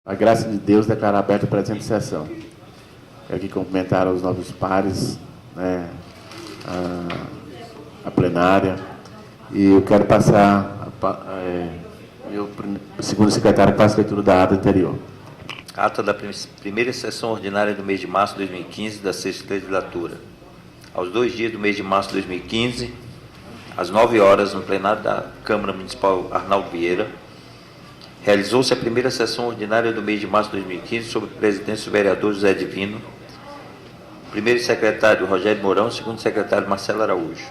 A graça de Deus declara aberta a presente sessão. Quero aqui cumprimentar os novos pares, né, a plenária. E eu quero passar meu segundo secretário que faça a leitura da ata anterior. Ata da primeira sessão ordinária do mês de março de 2015 da sexta legislatura. Aos 2 dias do mês de março de 2015, às 9 horas, no plenário da Câmara Municipal Arnaldo Vieira, realizou-se a primeira sessão ordinária do mês de março de 2015 sob a presidência do vereador José Divino, primeiro secretário Rogério Mourão, segundo secretário Marcelo Araújo.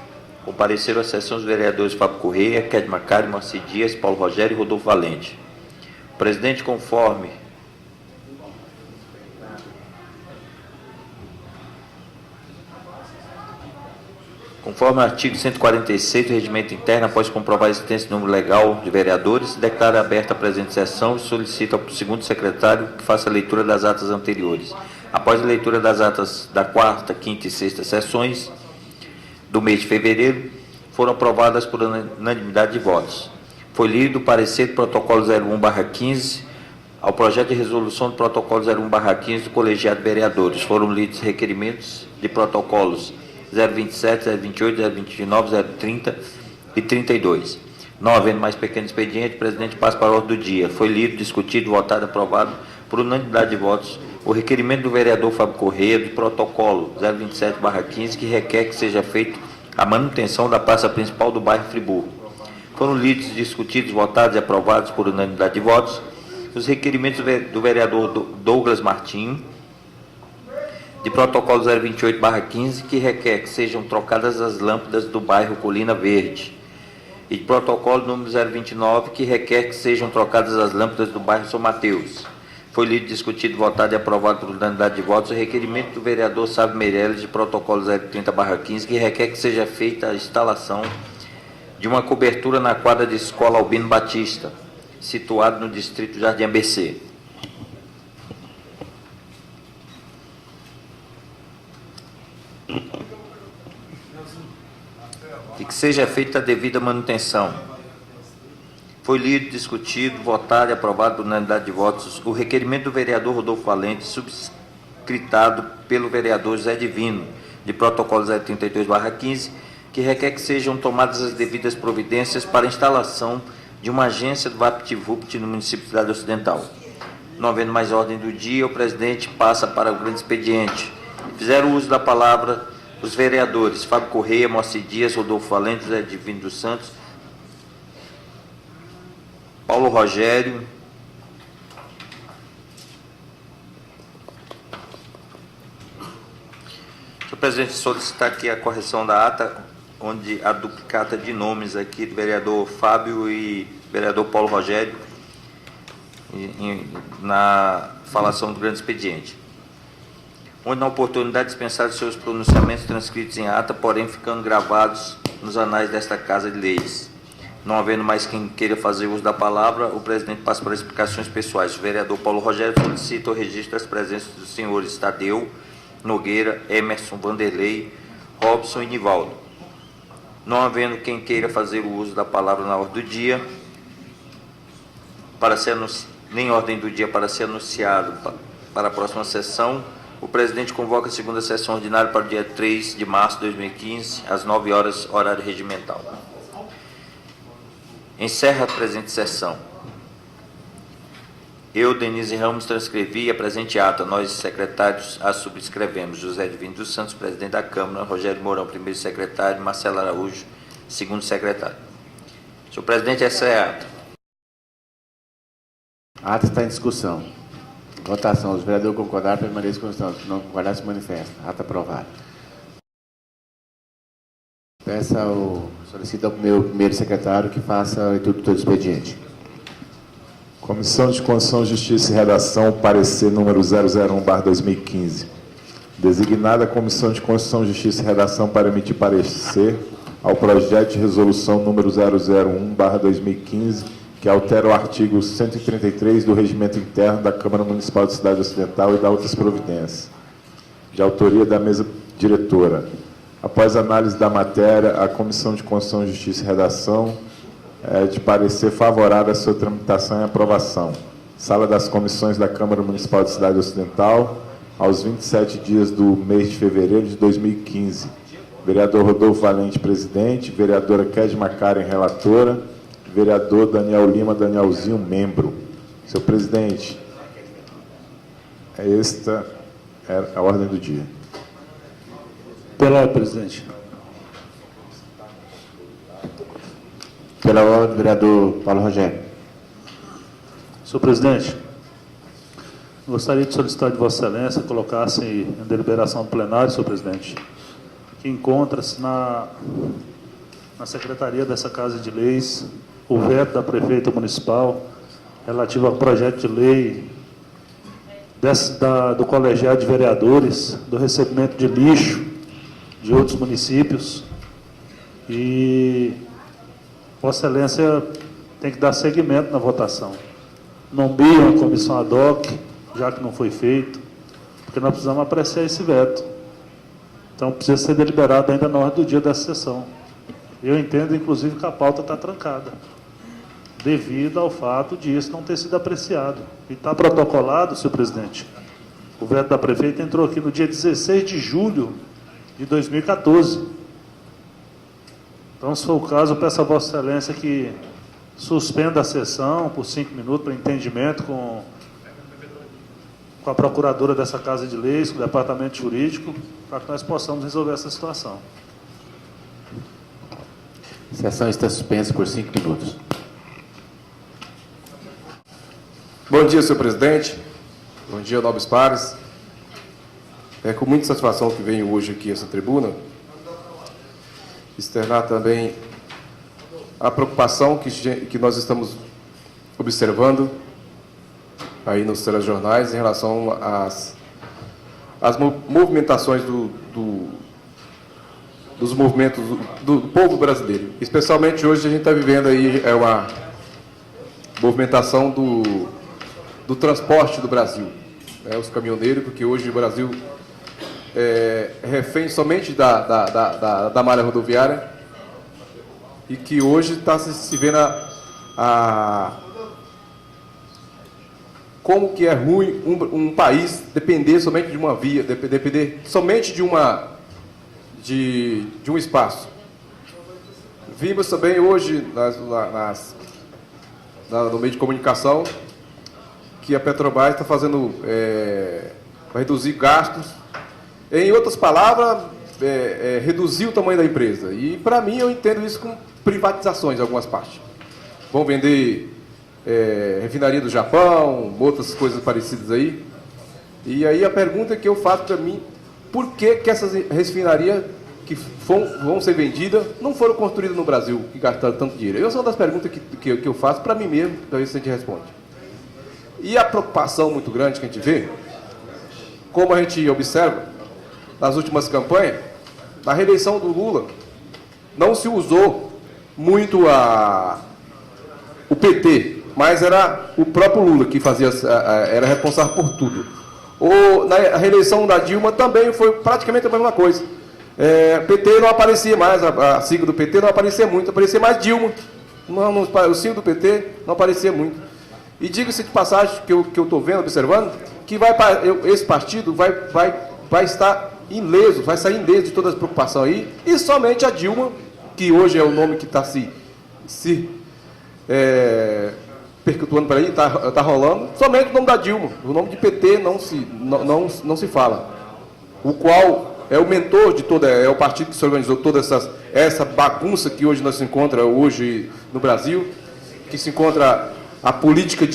Compareceram à sessão os vereadores Fábio Correia, Ked Macari, Moacir Dias, Paulo Rogério e Rodolfo Valente. O presidente, conforme o artigo 146 do Regimento Interno, após comprovar a existência do número legal de vereadores, declara aberta a presente sessão e solicita ao segundo secretário que faça a leitura das atas anteriores. Após a leitura das atas da quarta, quinta e sexta sessões do mês de fevereiro, foram aprovadas por unanimidade de votos. Foi lido o parecer do protocolo 01/15 ao projeto de resolução do protocolo 01/15 do colegiado de vereadores. Foram lidos requerimentos de protocolos 027, 028, 029, 030 e 32. Não havendo mais pequeno expediente, o presidente passa para a ordem do dia. Foi lido, discutido, votado e aprovado por unanimidade de votos o requerimento do vereador Fábio Correia do protocolo 027/15, que requer que seja feita a manutenção da praça principal do bairro Friburgo. Foram lidos, discutidos, votados e aprovados por unanimidade de votos os requerimentos do vereador Douglas Martinho, de protocolo 028/15, que requer que sejam trocadas as lâmpadas do bairro Colina Verde, e de protocolo número 029, que requer que sejam trocadas as lâmpadas do bairro São Mateus. Foi lido, discutido, votado e aprovado por unanimidade de votos o requerimento do vereador Sábio Meirelles, de protocolo 030/15, que requer que seja feita a instalação de uma cobertura na quadra de escola Albino Batista, situado no distrito Jardim ABC. E que seja feita a devida manutenção. Foi lido, discutido, votado e aprovado por unanimidade de votos o requerimento do vereador Rodolfo Valente, subscritado pelo vereador José Divino, de protocolo 032/15, que requer que sejam tomadas as devidas providências para a instalação de uma agência do VaptVupt no município de Cidade Ocidental. Não havendo mais ordem do dia, o presidente passa para o grande expediente. Fizeram uso da palavra os vereadores Fábio Correia, Moacir Dias, Rodolfo Valente, José Divino dos Santos, Paulo Rogério, senhor presidente, solicitar aqui a correção da ata, onde a duplicata de nomes aqui do vereador Fábio e vereador Paulo Rogério na falação do grande expediente, onde na oportunidade dispensar seus pronunciamentos transcritos em ata, porém ficando gravados nos anais desta Casa de Leis. Não havendo mais quem queira fazer uso da palavra, o presidente passa para explicações pessoais. O vereador Paulo Rogério solicita o registro das presenças dos senhores Tadeu, Nogueira, Emerson, Vanderlei, Robson e Nivaldo. Não havendo quem queira fazer o uso da palavra na ordem do dia, nem ordem do dia para ser anunciado para a próxima sessão, o presidente convoca a segunda sessão ordinária para o dia 3 de março de 2015, às 9 horas, horário regimental. Encerra a presente sessão. Eu, Denise Ramos, transcrevi a presente ata. Nós, secretários, a subscrevemos. José Divino dos Santos, presidente da Câmara, Rogério Mourão, primeiro secretário, Marcelo Araújo, segundo secretário. Senhor presidente, essa é a ata. A ata está em discussão. Votação. Os vereadores concordaram, permaneçam constantes. Se não concordar, se manifesta. Ata aprovada. Solicito ao meu primeiro secretário que faça a leitura do todo expediente. Comissão de Constituição, Justiça e Redação, parecer número 001/2015. Designada a Comissão de Constituição, Justiça e Redação para emitir parecer ao projeto de resolução número 001/2015, que altera o artigo 133 do Regimento Interno da Câmara Municipal de Cidade Ocidental e da outras providências, de autoria da mesa diretora. Após análise da matéria, a Comissão de Constituição, Justiça e Redação de parecer favorável à sua tramitação e aprovação. Sala das Comissões da Câmara Municipal de Cidade Ocidental, aos 27 dias do mês de fevereiro de 2015. Vereador Rodolfo Valente, presidente. Vereadora Ked Macaren, relatora. Vereador Daniel Lima, Danielzinho, membro. Senhor presidente, esta é a ordem do dia. Pela ordem, presidente. Pela ordem, vereador Paulo Rogério. Senhor presidente, gostaria de solicitar de Vossa Excelência que colocasse em deliberação do plenário, senhor presidente, que encontra-se na secretaria dessa Casa de Leis o veto da prefeita municipal relativo ao projeto de lei do colegiado de vereadores, do recebimento de lixo de outros municípios. E Vossa Excelência tem que dar seguimento na votação. Nomeia uma comissão ad hoc, já que não foi feito, porque nós precisamos apreciar esse veto. Então, precisa ser deliberado ainda na ordem do dia dessa sessão. Eu entendo, inclusive, que a pauta está trancada, devido ao fato de isso não ter sido apreciado. E está protocolado, senhor presidente, o veto da prefeita entrou aqui no dia 16 de julho de 2014. Então, se for o caso, eu peço a Vossa Excelência que suspenda a sessão por 5 minutos para entendimento com a procuradora dessa Casa de Leis, com o departamento jurídico, para que nós possamos resolver essa situação. A sessão está suspensa por 5 minutos. Bom dia, senhor presidente. Bom dia, nobres pares. É com muita satisfação que venho hoje aqui a essa tribuna externar também a preocupação que nós estamos observando aí nos telejornais em relação às movimentações dos movimentos do povo brasileiro. Especialmente hoje a gente está vivendo aí uma movimentação do transporte do Brasil. Os caminhoneiros, porque hoje o Brasil é refém somente da malha rodoviária e que hoje está se vendo como que é ruim um país depender somente de uma via, depender somente de um espaço. Vimos também hoje no meio de comunicação que a Petrobras está fazendo, vai reduzir gastos. Em outras palavras, reduzir o tamanho da empresa. E, para mim, eu entendo isso com privatizações em algumas partes. Vão vender refinaria do Japão, outras coisas parecidas aí. E aí a pergunta que eu faço para mim, por que essas refinarias que vão ser vendidas não foram construídas no Brasil, que gastaram tanto dinheiro? Essa é uma das perguntas que eu faço para mim mesmo, para ver se a gente responde. E a preocupação muito grande que a gente vê, como a gente observa nas últimas campanhas, na reeleição do Lula, não se usou muito o PT, mas era o próprio Lula que era responsável por tudo. Na reeleição da Dilma também foi praticamente a mesma coisa. PT não aparecia mais, a sigla do PT não aparecia muito, aparecia mais Dilma. O signo do PT não aparecia muito. E diga-se de passagem, que eu estou vendo, observando, que esse partido vai estar ileso, vai sair ileso de todas as preocupações aí, e somente a Dilma, que hoje é o nome que está se perpetuando por aí, está rolando, somente o nome da Dilma. O nome de PT não se fala. O qual é o mentor de é o partido que se organizou toda essa bagunça que hoje nós se encontra hoje no Brasil, que se encontra a política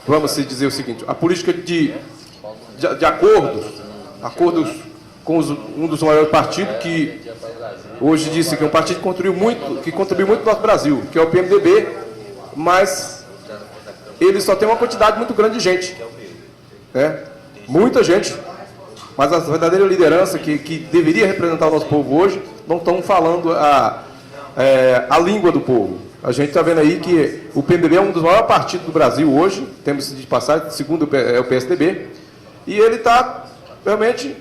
vamos dizer o seguinte, a política de acordos com um dos maiores partidos, que hoje disse que é um partido que contribuiu muito no nosso Brasil, que é o PMDB, mas ele só tem uma quantidade muito grande de gente. Muita gente, mas a verdadeira liderança que deveria representar o nosso povo hoje, não estão falando a língua do povo. A gente está vendo aí que o PMDB é um dos maiores partidos do Brasil hoje, temos de passar, segundo é o PSDB, e ele está, realmente,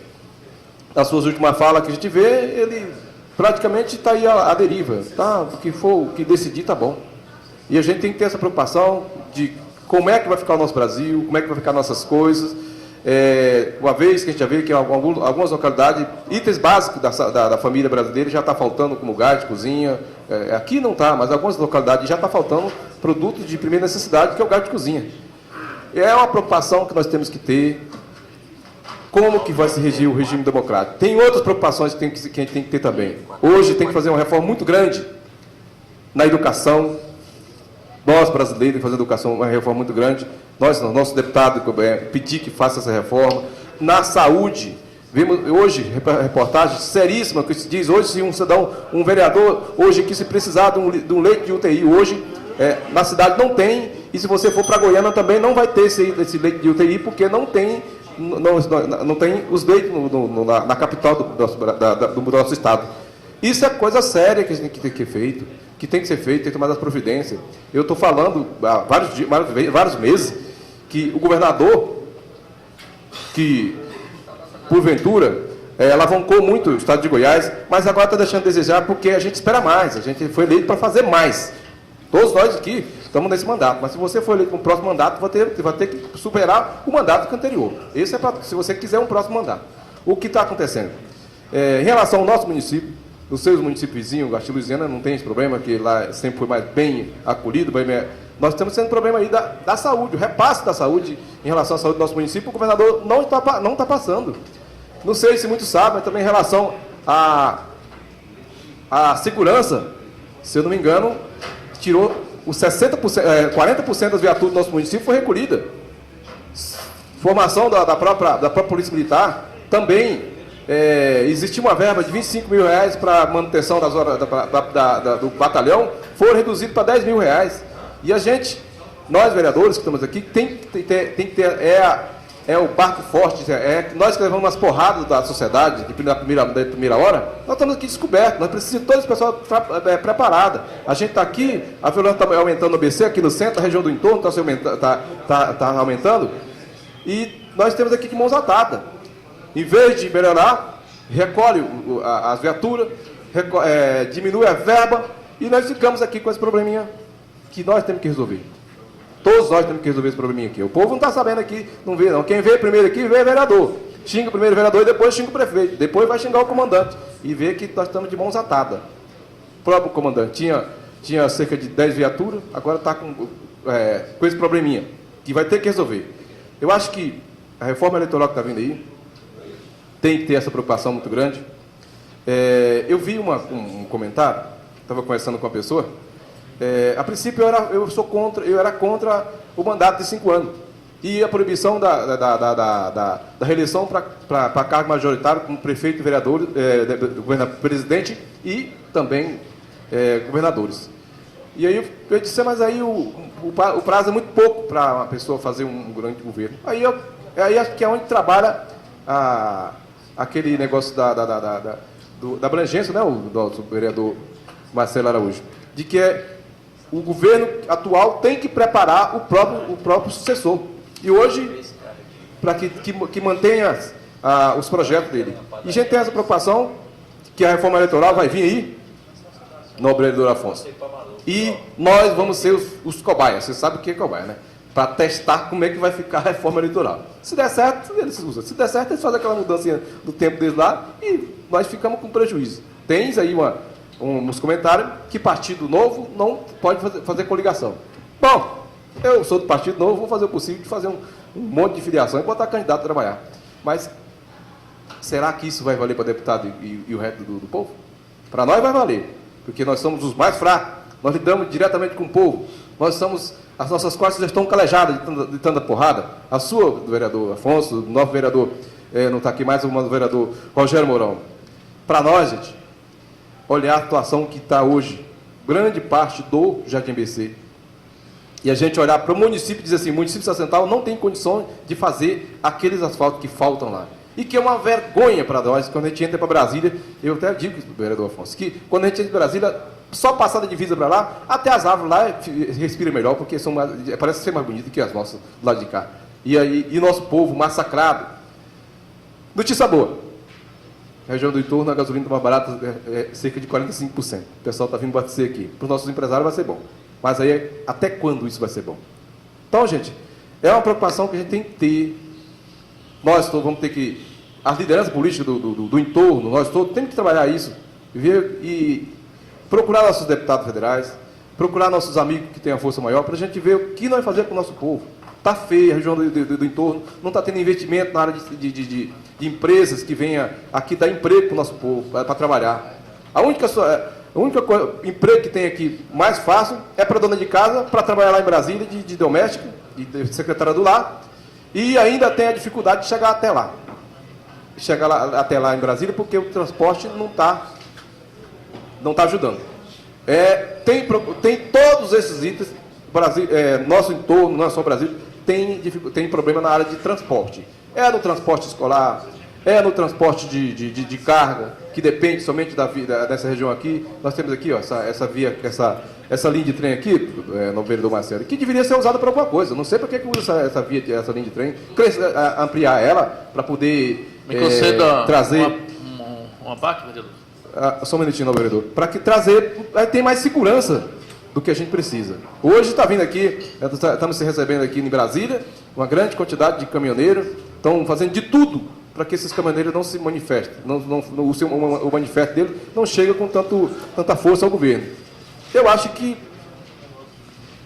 nas suas últimas falas que a gente vê, ele praticamente está aí a deriva. Tá? O que for, o que decidir, tá bom. E a gente tem que ter essa preocupação de como é que vai ficar o nosso Brasil, como é que vai ficar nossas coisas. Uma vez que a gente já vê que em algumas localidades, itens básicos da família brasileira já está faltando, como gás de cozinha. Aqui não está, mas em algumas localidades já está faltando produtos de primeira necessidade, que é o gás de cozinha. É uma preocupação que nós temos que ter. Como que vai se regir o regime democrático? Tem outras preocupações que a gente tem que ter também. Hoje tem que fazer uma reforma muito grande na educação. Nós, brasileiros, temos que fazer educação, uma reforma muito grande. Nosso deputado pedir que faça essa reforma. Na saúde, vimos hoje reportagem seríssima que se diz, hoje se um vereador, hoje que se precisar de um leite de UTI, hoje, na cidade não tem, e se você for para Goiânia também não vai ter esse leite de UTI, porque não tem os leitos na capital do nosso estado. Isso é coisa séria que a gente tem que ter feito, que tem que ser feito, tem que tomar as providências. Eu estou falando há vários meses que o governador, que porventura alavancou muito o estado de Goiás, mas agora está deixando a desejar porque a gente espera mais, a gente foi eleito para fazer mais. Todos nós aqui estamos nesse mandato, mas se você for eleito para o próximo mandato, vai ter que superar o mandato anterior. Esse é para se você quiser um próximo mandato. O que está acontecendo? Em relação ao nosso município, os seus municípios vizinhos, Castilho Luisiana não tem esse problema, que lá sempre foi mais bem acolhido. Nós estamos tendo problema aí da saúde, o repasse da saúde em relação à saúde do nosso município, o governador não está passando. Não sei se muitos sabem, mas também em relação à segurança, se eu não me engano, tirou os 40% das viaturas do nosso município foi recolhida. Formação da própria Polícia Militar, também existia uma verba de R$25 mil para manutenção das horas do batalhão, foi reduzido para R$10 mil. E nós vereadores que estamos aqui, tem que ter o barco forte, nós que levamos umas porradas da sociedade da primeira hora, nós estamos aqui descobertos, nós precisamos de todo esse pessoal preparado. A gente está aqui, a violência está aumentando no ABC, aqui no centro, a região do entorno está aumentando, e nós temos aqui de mãos atadas. Em vez de melhorar, recolhe as viaturas, diminui a verba, e nós ficamos aqui com esse probleminha que nós temos que resolver. Todos nós temos que resolver esse probleminha aqui. O povo não está sabendo aqui, não vê não. Quem vê primeiro aqui, vê o vereador. Xinga o primeiro vereador e depois xinga o prefeito. Depois vai xingar o comandante. E vê que nós estamos de mãos atadas. O próprio comandante tinha cerca de 10 viaturas, agora está com esse probleminha, que vai ter que resolver. Eu acho que a reforma eleitoral que está vindo aí tem que ter essa preocupação muito grande. Eu vi um comentário, estava conversando com uma pessoa. A princípio eu era contra o mandato de 5 anos e a proibição da reeleição para cargo majoritário como prefeito e vereador, presidente e também governadores. E aí eu disse, mas aí o prazo é muito pouco para uma pessoa fazer um grande governo. Aí acho que é onde trabalha aquele negócio da abrangência, né, o nosso vereador Marcelo Araújo, de que o governo atual tem que preparar o próprio sucessor. E hoje, para que mantenha os projetos dele. E a gente tem essa preocupação que a reforma eleitoral vai vir aí, nobre vereador Afonso. E nós vamos ser os cobaias. Você sabe o que é cobaia, né? Para testar como é que vai ficar a reforma eleitoral. Se der certo, eles usam. Se der certo, eles fazem aquela mudança do tempo deles lá e nós ficamos com prejuízo. Tens aí uns comentários que Partido Novo não pode fazer coligação. Bom, eu sou do Partido Novo, vou fazer o possível de fazer um monte de filiação e botar candidato a trabalhar. Mas será que isso vai valer para deputado e o resto do povo? Para nós vai valer, porque nós somos os mais fracos, nós lidamos diretamente com o povo, as nossas costas já estão calejadas de tanta porrada. A sua, do vereador Afonso, do nosso vereador, não está aqui mais, o vereador Rogério Mourão. Para nós, gente, olhar a situação que está hoje, grande parte do Jardim ABC, e a gente olhar para o município e dizer assim, o município Central não tem condições de fazer aqueles asfaltos que faltam lá. E que é uma vergonha para nós, quando a gente entra para Brasília, eu até digo, vereador Afonso, que quando a gente entra para Brasília, só passar da divisa para lá, até as árvores lá respiram melhor, porque parece ser mais bonito que as nossas do lado de cá. E nosso povo massacrado. Notícia boa. Na região do entorno, a gasolina está mais barata, cerca de 45%. O pessoal está vindo abastecer aqui. Para os nossos empresários vai ser bom. Mas aí, até quando isso vai ser bom? Então, gente, é uma preocupação que a gente tem que ter. Nós todos vamos ter que... As lideranças políticas do entorno, nós todos temos que trabalhar isso. Ver e procurar nossos deputados federais, procurar nossos amigos que têm a força maior, para a gente ver o que nós fazemos com o nosso povo. Está feia a região do entorno, não está tendo investimento na área de empresas que venha aqui dar emprego para o nosso povo, para trabalhar. A única emprego que tem aqui mais fácil é para dona de casa, para trabalhar lá em Brasília, de doméstica, de secretária do lar, e ainda tem a dificuldade de chegar até lá. Chegar até lá em Brasília, porque o transporte não está ajudando. Tem todos esses itens, Brasil, nosso entorno, não é só Brasil, tem problema na área de transporte. É no transporte escolar, é no transporte de carga, que depende somente dessa região aqui. Nós temos aqui, ó, essa linha de trem aqui, no vereador Marcelo, que deveria ser usada para alguma coisa. Não sei para que usa essa linha de trem, ampliar ela para poder Me conceda trazer... uma parte, vereador? Só um minutinho, vereador. Para que trazer, tem mais segurança do que a gente precisa. Hoje está vindo aqui, estamos se recebendo aqui em Brasília, uma grande quantidade de caminhoneiros, estão fazendo de tudo para que esses caminhoneiros não se manifestem, o manifesto dele não chega com tanta força ao governo. Eu acho que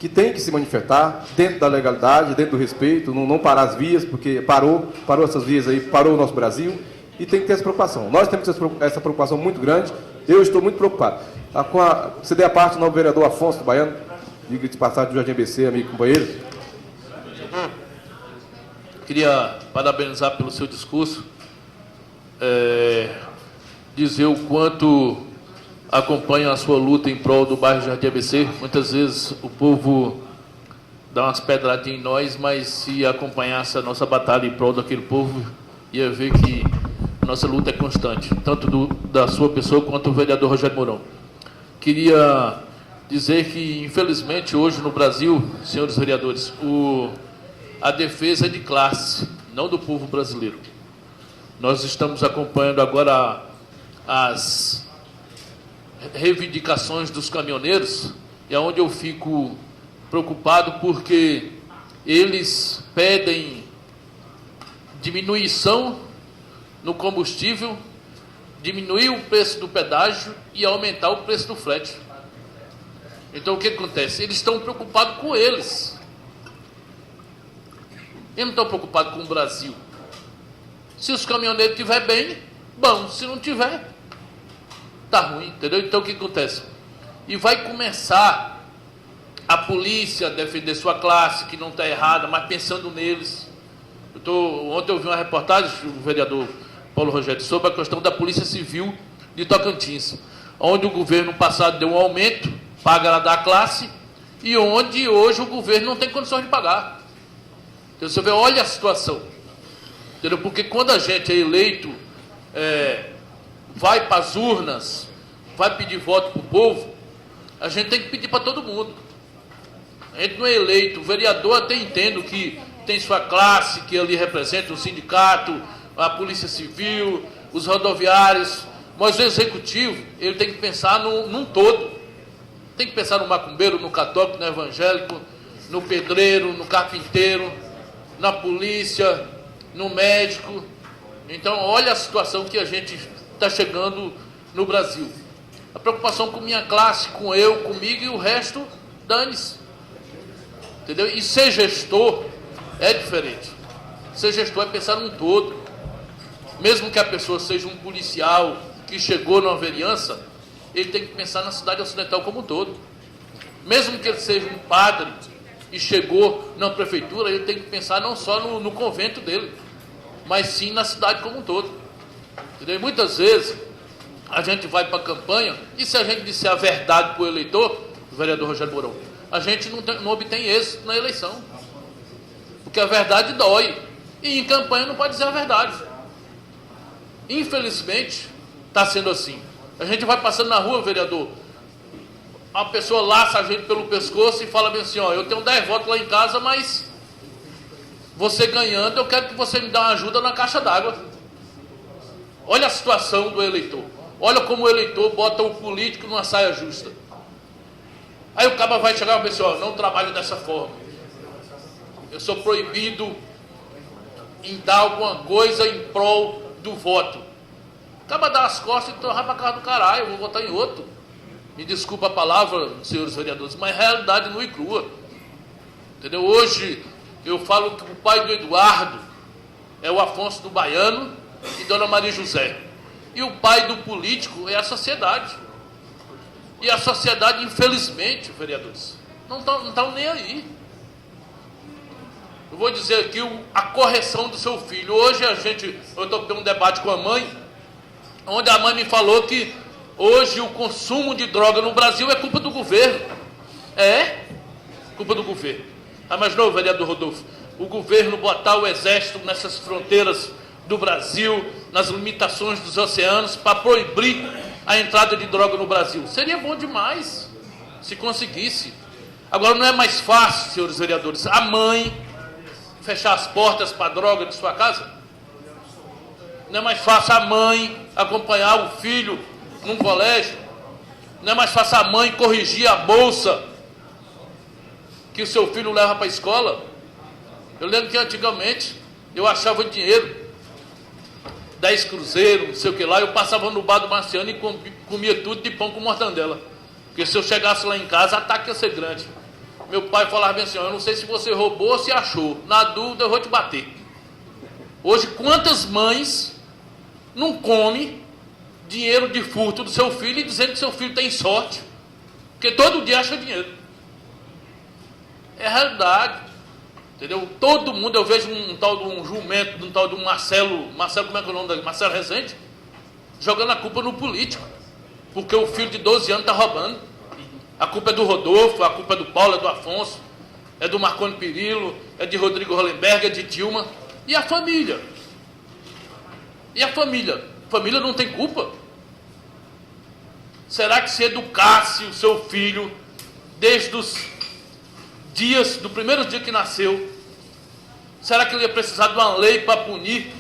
tem que se manifestar dentro da legalidade, dentro do respeito, não parar as vias, porque parou essas vias aí, parou o nosso Brasil, e tem que ter essa preocupação. Nós temos essa preocupação muito grande, eu estou muito preocupado. Se der a parte do novo vereador Afonso Baiano, diga de passagem do Jardim ABC, amigo e companheiro. Queria parabenizar pelo seu discurso, dizer o quanto acompanho a sua luta em prol do bairro Jardim ABC. Muitas vezes o povo dá umas pedradinhas em nós, mas se acompanhasse a nossa batalha em prol daquele povo, ia ver que a nossa luta é constante, tanto da sua pessoa quanto do vereador Rogério Mourão. Queria dizer que, infelizmente, hoje no Brasil, senhores vereadores, a defesa é de classe, não do povo brasileiro. Nós estamos acompanhando agora as reivindicações dos caminhoneiros, e é onde eu fico preocupado, porque eles pedem diminuição no combustível, diminuir o preço do pedágio e aumentar o preço do frete. Então, o que acontece? Eles estão preocupados com eles. Eles não estão preocupados com o Brasil. Se os caminhoneiros estiverem bem, bom. Se não tiver, está ruim, entendeu? Então, o que acontece? E vai começar a polícia a defender sua classe, que não está errada, mas pensando neles. Ontem eu vi uma reportagem do vereador Paulo Rogério sobre a questão da Polícia Civil de Tocantins, onde o governo passado deu um aumento, paga da classe, e onde hoje o governo não tem condições de pagar. Então você vê, olha a situação. Entendeu? Porque quando a gente é eleito, vai para as urnas, vai pedir voto para o povo, a gente tem que pedir para todo mundo. A gente não é eleito, o vereador até entendo que tem sua classe, que ali representa o sindicato, a Polícia Civil, os rodoviários, mas o executivo, ele tem que pensar num todo. Tem que pensar no macumbeiro, no católico, no evangélico, no pedreiro, no carpinteiro, na polícia, no médico. Então, olha a situação que a gente está chegando no Brasil. A preocupação com minha classe, com eu, comigo, e o resto, dane-se. Entendeu? E ser gestor é diferente. Ser gestor é pensar num todo. Mesmo que a pessoa seja um policial que chegou numa vereança, ele tem que pensar na cidade ocidental como um todo. Mesmo que ele seja um padre e chegou na prefeitura, ele tem que pensar não só no convento dele, mas sim na cidade como um todo. Entendeu? E muitas vezes a gente vai para a campanha, e se a gente disser a verdade para o eleitor, o vereador Rogério Mourão, a gente não obtém êxito na eleição. Porque a verdade dói. E em campanha não pode dizer a verdade. Infelizmente, está sendo assim. A gente vai passando na rua, vereador, a pessoa laça a gente pelo pescoço e fala bem assim, ó, eu tenho 10 votos lá em casa, mas você ganhando, eu quero que você me dê uma ajuda na caixa d'água. Olha a situação do eleitor. Olha como o eleitor bota o político numa saia justa. Aí o cara vai chegar e vai dizer, ó, não trabalho dessa forma. Eu sou proibido em dar alguma coisa em prol do voto. Acaba dar as costas e torrar para casa do caralho, eu vou votar em outro. Me desculpa a palavra, senhores vereadores, mas realidade nua e crua. Entendeu? Hoje eu falo que o pai do Eduardo é o Afonso do Baiano e Dona Maria José. E o pai do político é a sociedade. E a sociedade, infelizmente, vereadores, não estão nem aí. Eu vou dizer aqui a correção do seu filho. Hoje eu estou tendo um debate com a mãe, onde a mãe me falou que hoje o consumo de droga no Brasil é culpa do governo. É culpa do governo. Ah, mas não, vereador Rodolfo, o governo botar o exército nessas fronteiras do Brasil, nas limitações dos oceanos, para proibir a entrada de droga no Brasil. Seria bom demais, se conseguisse. Agora, não é mais fácil, senhores vereadores, a mãe fechar as portas para a droga de sua casa? Não é mais fácil a mãe acompanhar o filho num colégio? Não é mais fácil a mãe corrigir a bolsa que o seu filho leva para a escola? Eu lembro que antigamente eu achava dinheiro, 10 cruzeiros, não sei o que lá, eu passava no bar do Marciano e comia tudo de pão com mortandela. Porque se eu chegasse lá em casa, a ataque ia ser grande. Meu pai falava bem assim, eu não sei se você roubou ou se achou. Na dúvida, eu vou te bater. Hoje, quantas mães não comem dinheiro de furto do seu filho e dizendo que seu filho tem sorte? Porque todo dia acha dinheiro. É a realidade. Entendeu? Todo mundo, eu vejo um tal de um jumento, um tal de um Marcelo, como é que é o nome dele? Marcelo Rezende, jogando a culpa no político. Porque o filho de 12 anos está roubando. A culpa é do Rodolfo, a culpa é do Paulo, é do Afonso, é do Marconi Perillo, é de Rodrigo Hollenberg, é de Dilma. E a família? E a família? A família não tem culpa? Será que se educasse o seu filho desde os dias, do primeiro dia que nasceu, será que ele ia precisar de uma lei para punir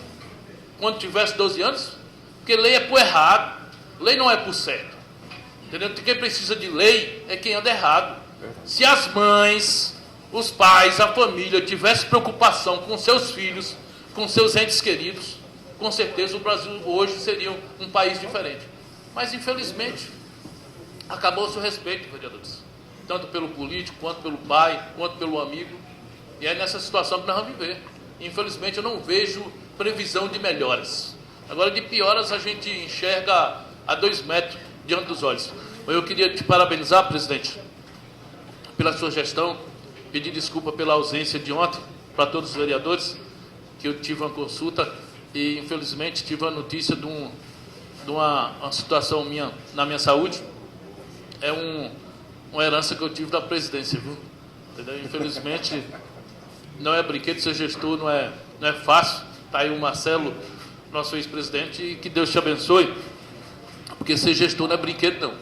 quando tivesse 12 anos? Porque lei é por errado, lei não é por certo. Entendeu? Quem precisa de lei é quem anda errado. Se as mães, os pais, a família tivessem preocupação com seus filhos, com seus entes queridos, com certeza o Brasil hoje seria um país diferente. Mas, infelizmente, acabou-se o respeito, vereadores. Tanto pelo político, quanto pelo pai, quanto pelo amigo. E é nessa situação que nós vamos viver. Infelizmente, eu não vejo previsão de melhoras. Agora, de pioras, a gente enxerga a 2 metros diante dos olhos. Eu queria te parabenizar, presidente, pela sua gestão, pedir desculpa pela ausência de ontem para todos os vereadores, que eu tive uma consulta e, infelizmente, tive a notícia de uma situação minha, na minha saúde. É uma herança que eu tive da presidência, viu? Entendeu? Infelizmente, não é brinquedo, ser gestor não é fácil. Está aí o Marcelo, nosso ex-presidente, e que Deus te abençoe. Porque ser gestor não é brinquedo, não.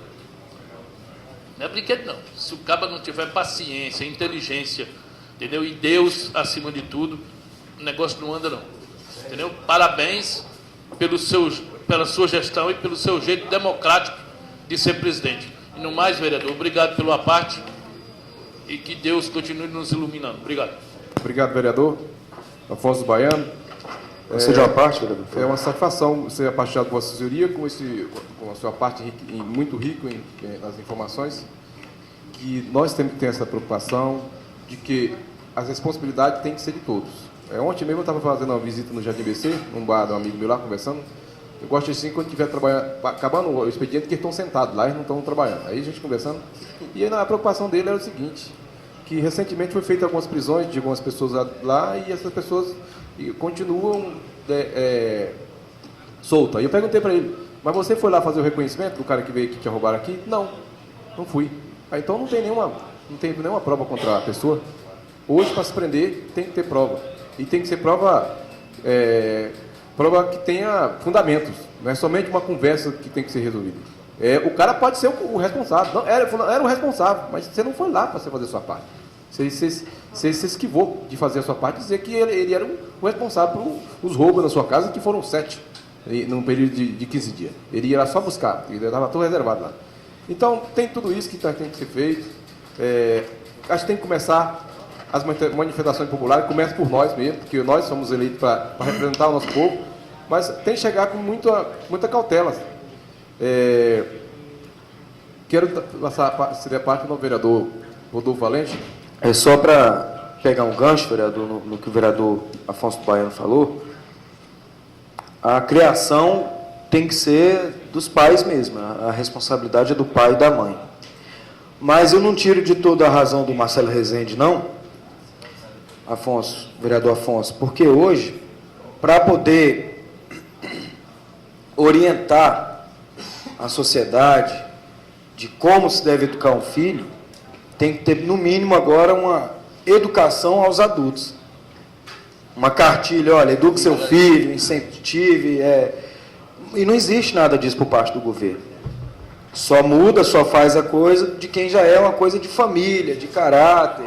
Não é brinquedo, não. Se o cara não tiver paciência, inteligência, entendeu? E Deus acima de tudo, o negócio não anda, não. Entendeu? Parabéns pela sua gestão e pelo seu jeito democrático de ser presidente. E no mais, vereador, obrigado pela parte e que Deus continue nos iluminando. Obrigado. Obrigado, vereador Afonso Baiano. Você de uma parte, vereador? É uma satisfação ser apartilhado com a assessoria, com a sua parte muito rico nas informações, que nós temos que ter essa preocupação de que as responsabilidades têm que ser de todos. Ontem mesmo eu estava fazendo uma visita no Jardim BC, num bar de um amigo meu lá, conversando. Eu gosto assim, quando estiver trabalhando, acabando o expediente, que eles estão sentados lá, eles não estão trabalhando. Aí a gente conversando, e aí, a preocupação dele era o seguinte, que recentemente foi feita algumas prisões de algumas pessoas lá, e essas pessoas continuam soltas. E eu perguntei para ele, mas você foi lá fazer o reconhecimento do cara que veio aqui, que roubaram aqui? Não fui. Então não tem nenhuma prova contra a pessoa. Hoje, para se prender, tem que ter prova. E tem que ser prova que tenha fundamentos. Não é somente uma conversa que tem que ser resolvida. O cara pode ser o responsável. Não, era o responsável, mas você não foi lá para você fazer a sua parte. Você se esquivou de fazer a sua parte e dizer que ele era o responsável por os roubos na sua casa, que foram 7. num período de 15 dias. Ele ia lá só buscar, ele estava tudo reservado lá. Então, tem tudo isso que tem que ser feito. Acho que tem que começar as manifestações populares, começa por nós mesmo, porque nós somos eleitos para representar o nosso povo, mas tem que chegar com muita cautela. Quero passar a parte do vereador Rodolfo Valente. É só para pegar um gancho, vereador, no que o vereador Afonso Baiano falou. A criação tem que ser dos pais mesmo, a responsabilidade é do pai e da mãe. Mas eu não tiro de toda a razão do Marcelo Rezende, não, Afonso, vereador Afonso, porque hoje, para poder orientar a sociedade de como se deve educar um filho, tem que ter, no mínimo, agora uma educação aos adultos. Uma cartilha, olha, eduque seu filho, incentive, e não existe nada disso por parte do governo. Só muda, só faz a coisa de quem já é uma coisa de família, de caráter.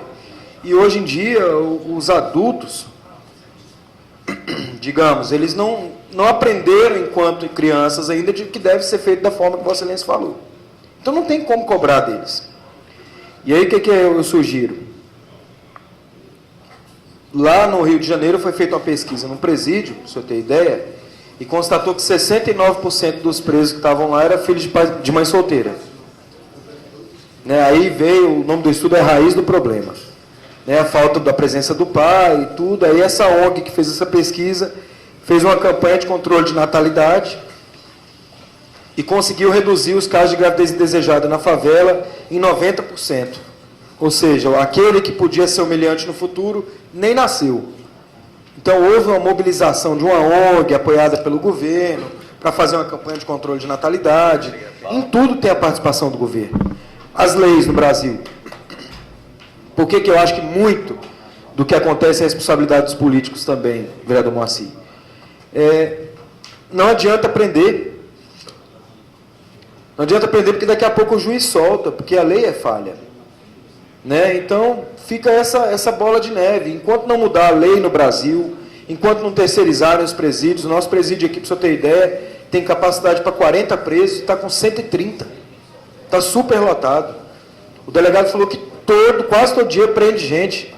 E hoje em dia, os adultos, digamos, eles não aprenderam enquanto crianças ainda de que deve ser feito da forma que Vossa Excelência falou. Então não tem como cobrar deles. E aí o que eu sugiro? Lá no Rio de Janeiro foi feita uma pesquisa num presídio, para o senhor ter ideia, e constatou que 69% dos presos que estavam lá eram filhos de mãe solteira. Né? Aí veio, o nome do estudo é Raiz do Problema. Né? A falta da presença do pai e tudo. Aí essa ONG que fez essa pesquisa fez uma campanha de controle de natalidade e conseguiu reduzir os casos de gravidez indesejada na favela em 90%. Ou seja, aquele que podia ser humilhante no futuro nem nasceu. Então houve uma mobilização de uma ONG apoiada pelo governo para fazer uma campanha de controle de natalidade. Em tudo tem a participação do governo. As leis no Brasil. Por que eu acho que muito do que acontece é responsabilidade dos políticos também, vereador Moacir? Não adianta prender. Não adianta prender porque daqui a pouco o juiz solta, porque a lei é falha. Né? Então, fica essa bola de neve. Enquanto não mudar a lei no Brasil, enquanto não terceirizarem os presídios, o nosso presídio aqui, para o senhor ter ideia, tem capacidade para 40 presos e está com 130. Está super lotado. O delegado falou que quase todo dia prende gente.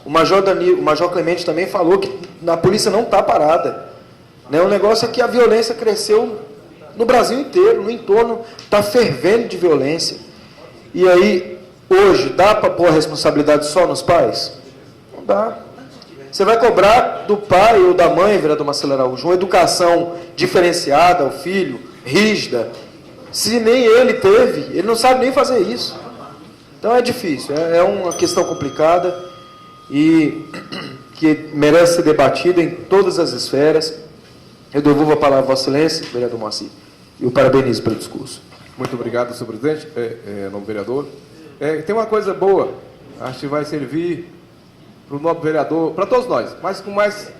O Major Clemente também falou que a polícia não está parada. Né? O negócio é que a violência cresceu no Brasil inteiro, no entorno, está fervendo de violência. E aí, hoje, dá para pôr a responsabilidade só nos pais? Não dá. Você vai cobrar do pai ou da mãe, vereador Marcelo Araújo, uma educação diferenciada ao filho, rígida, se nem ele teve, ele não sabe nem fazer isso. Então é difícil, é uma questão complicada e que merece ser debatida em todas as esferas. Eu devolvo a palavra a Vossa Excelência, vereador Moacir, e o parabenizo pelo discurso. Muito obrigado, senhor presidente, novo vereador. Tem uma coisa boa, acho que vai servir para o novo vereador, para todos nós, mas com mais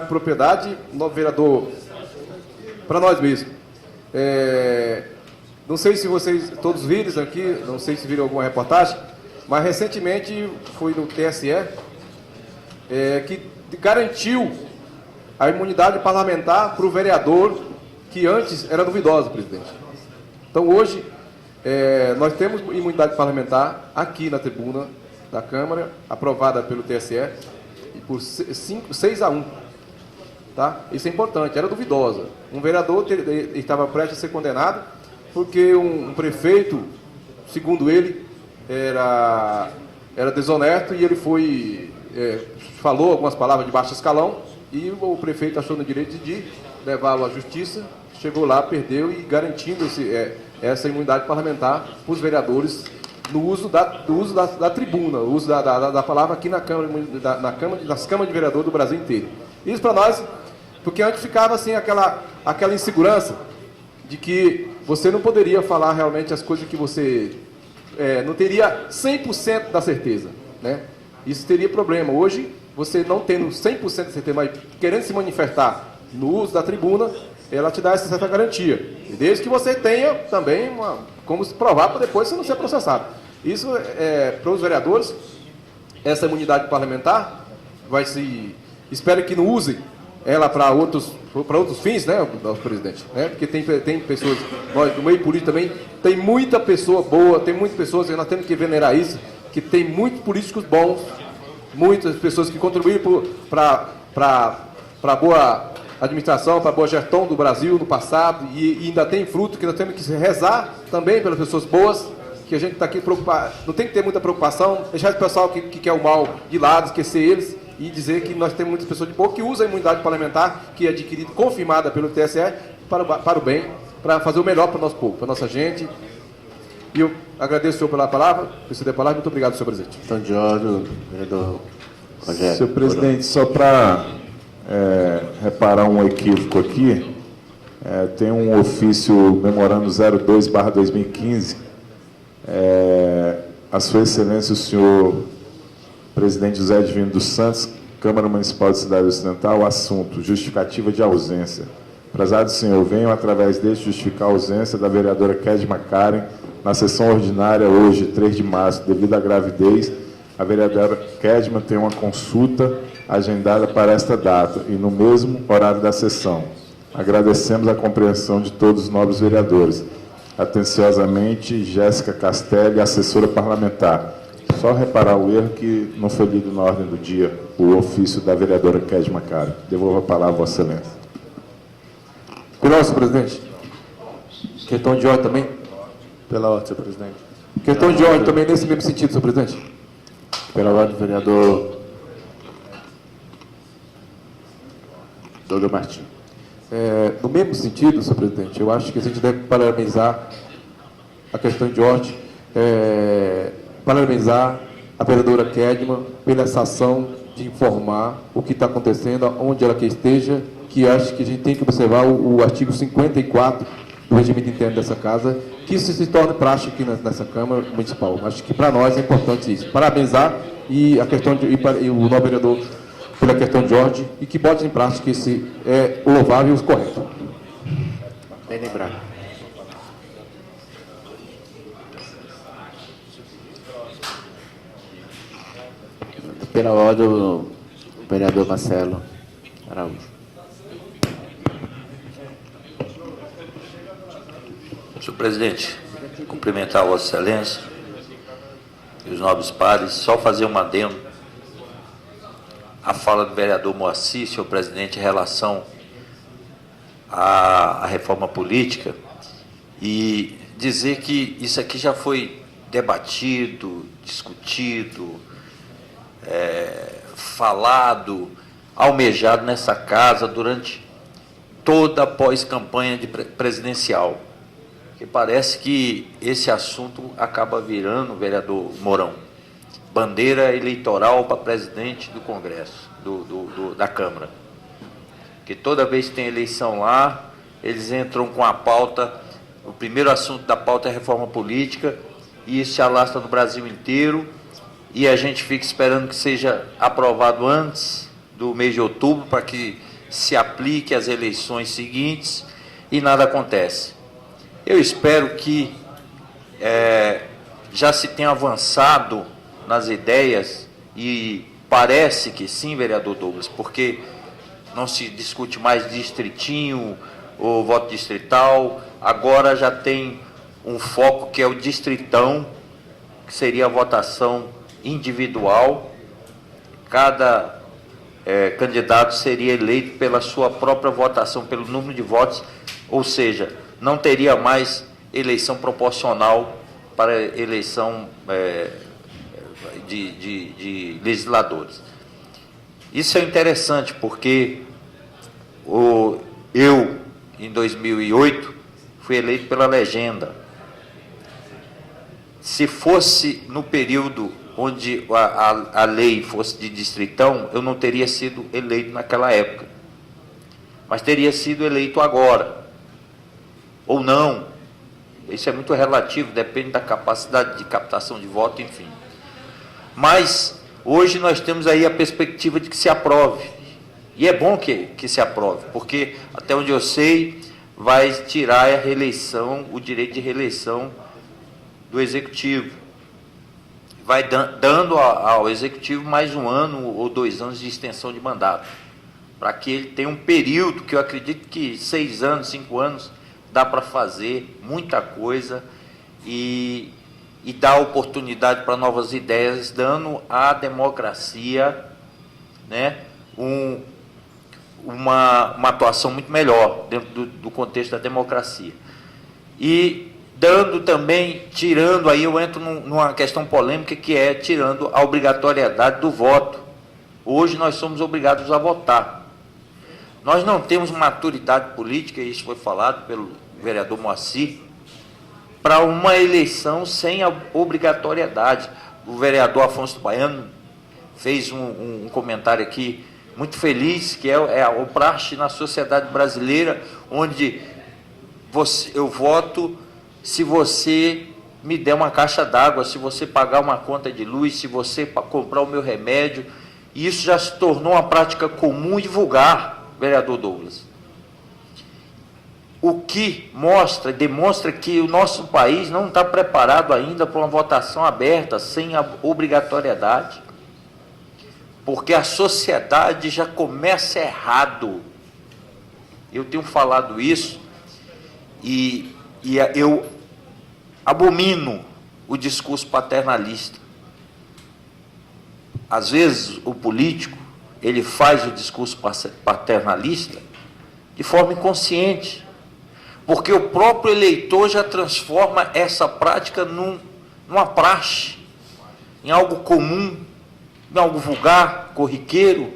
propriedade, novo vereador, para nós mesmos. Não sei se vocês todos viram aqui, não sei se viram alguma reportagem, mas recentemente foi no TSE, que garantiu a imunidade parlamentar para o vereador que antes era duvidosa, presidente. Então, hoje, nós temos imunidade parlamentar aqui na tribuna da Câmara, aprovada pelo TSE, por 6-1. Tá? Isso é importante, era duvidosa. Um vereador estava prestes a ser condenado porque um prefeito, segundo ele, era desonesto e ele falou algumas palavras de baixo escalão e o prefeito achou no direito de levá-lo à justiça, chegou lá, perdeu e garantindo essa imunidade parlamentar para os vereadores no uso da tribuna, o uso da palavra aqui na Câmara, nas câmaras de vereadores do Brasil inteiro. Isso para nós, porque antes ficava assim aquela insegurança de que você não poderia falar realmente as coisas que você não teria 100% da certeza, né? Isso teria problema. Hoje, você não tendo 100% de certeza, mas querendo se manifestar no uso da tribuna, ela te dá essa certa garantia. E desde que você tenha também como se provar para depois você não ser processado. Isso para os vereadores, essa imunidade parlamentar vai se Espero que não usem ela para outros fins, né, nosso presidente? Né? Porque tem pessoas, nós, no meio político também, tem muita pessoa boa, tem muitas pessoas, e nós temos que venerar isso, que tem muitos políticos bons, muitas pessoas que contribuíram para a boa administração, para a boa gestão do Brasil no passado, e ainda tem fruto, que nós temos que rezar também pelas pessoas boas, que a gente está aqui preocupado, não tem que ter muita preocupação, deixar o pessoal que quer o mal de lado, esquecer eles, e dizer que nós temos muitas pessoas de boa que usam a imunidade parlamentar, que é adquirida, confirmada pelo TSE, para o bem, para fazer o melhor para o nosso povo, para a nossa gente. E eu agradeço, senhor, pela palavra, por ceder a palavra. Muito obrigado, senhor presidente. Então, de ordem, vereador Rogério. Senhor presidente, só para reparar um equívoco aqui, tem um ofício memorando 02/2015, a sua excelência, o senhor presidente José Divino dos Santos, Câmara Municipal de Cidade Ocidental, assunto, justificativa de ausência. Prezado senhor, venho através deste justificar a ausência da vereadora Kedma Karen na sessão ordinária hoje, 3 de março, devido à gravidez. A vereadora Kedma tem uma consulta agendada para esta data e no mesmo horário da sessão. Agradecemos a compreensão de todos os nobres vereadores. Atenciosamente, Jéssica Castelli, assessora parlamentar. Só reparar o erro que não foi lido na ordem do dia, o ofício da vereadora Kedma Karen. Devolvo a palavra a Vossa Excelência. Pela ordem, senhor presidente. Questão de ordem também. Pela ordem, senhor presidente. Questão de ordem também nesse mesmo sentido, senhor presidente. Pela ordem, vereador Douglas Martins. No mesmo sentido, senhor presidente, eu acho que a gente deve parabenizar a questão de ordem, parabenizar a vereadora Kedma pela essa ação de informar o que está acontecendo, onde ela quer esteja, que acho que a gente tem que observar o artigo 54 do regimento interno dessa casa, que isso se torne prática aqui nessa Câmara Municipal. Acho que para nós é importante isso. Parabenizar e o novo vereador pela questão de ordem e que bote em prática esse o louvável e o correto. Bem lembrado. Pela ordem, o vereador Marcelo Araújo. Senhor presidente, cumprimentar a Vossa Excelência e os nobres pares, só fazer um adendo à fala do vereador Moacir, senhor presidente, em relação à reforma política, e dizer que isso aqui já foi debatido, discutido, falado, almejado nessa casa durante toda a pós-campanha presidencial. Que parece que esse assunto acaba virando, vereador Mourão, bandeira eleitoral para presidente do Congresso, da Câmara. Que toda vez que tem eleição lá, eles entram com a pauta, o primeiro assunto da pauta é a reforma política, e isso se alastra no Brasil inteiro, e a gente fica esperando que seja aprovado antes do mês de outubro, para que se aplique às eleições seguintes, e nada acontece. Eu espero que já se tenha avançado nas ideias, e parece que sim, vereador Douglas, porque não se discute mais distritinho ou voto distrital, agora já tem um foco que é o distritão, que seria a votação individual. Cada candidato seria eleito pela sua própria votação, pelo número de votos, ou seja, não teria mais eleição proporcional para eleição de legisladores. Isso é interessante, porque eu, em 2008, fui eleito pela legenda. Se fosse no período onde a lei fosse de distritão, eu não teria sido eleito naquela época, mas teria sido eleito agora. Ou não, isso é muito relativo, depende da capacidade de captação de voto, enfim. Mas hoje nós temos aí a perspectiva de que se aprove, e é bom que se aprove, porque até onde eu sei, vai tirar a reeleição, o direito de reeleição do Executivo, vai dando ao Executivo mais 1 ano ou 2 anos de extensão de mandato, para que ele tenha um período, que eu acredito que 6 anos, 5 anos, dá para fazer muita coisa e dar oportunidade para novas ideias, dando à democracia, né, uma atuação muito melhor dentro do contexto da democracia. E dando também, tirando, aí eu entro numa questão polêmica, que é tirando a obrigatoriedade do voto. Hoje nós somos obrigados a votar. Nós não temos maturidade política, isso foi falado pelo vereador Moacir, para uma eleição sem a obrigatoriedade. O vereador Afonso Baiano fez um comentário aqui muito feliz, que é o praxe na sociedade brasileira, onde eu voto se você me der uma caixa d'água, se você pagar uma conta de luz, se você comprar o meu remédio. E isso já se tornou uma prática comum e vulgar, vereador Douglas. O que demonstra que o nosso país não está preparado ainda para uma votação aberta, sem a obrigatoriedade, porque a sociedade já começa errado. Eu tenho falado isso e eu abomino o discurso paternalista. Às vezes, o político, ele faz o discurso paternalista de forma inconsciente, porque o próprio eleitor já transforma essa prática numa praxe, em algo comum, em algo vulgar, corriqueiro,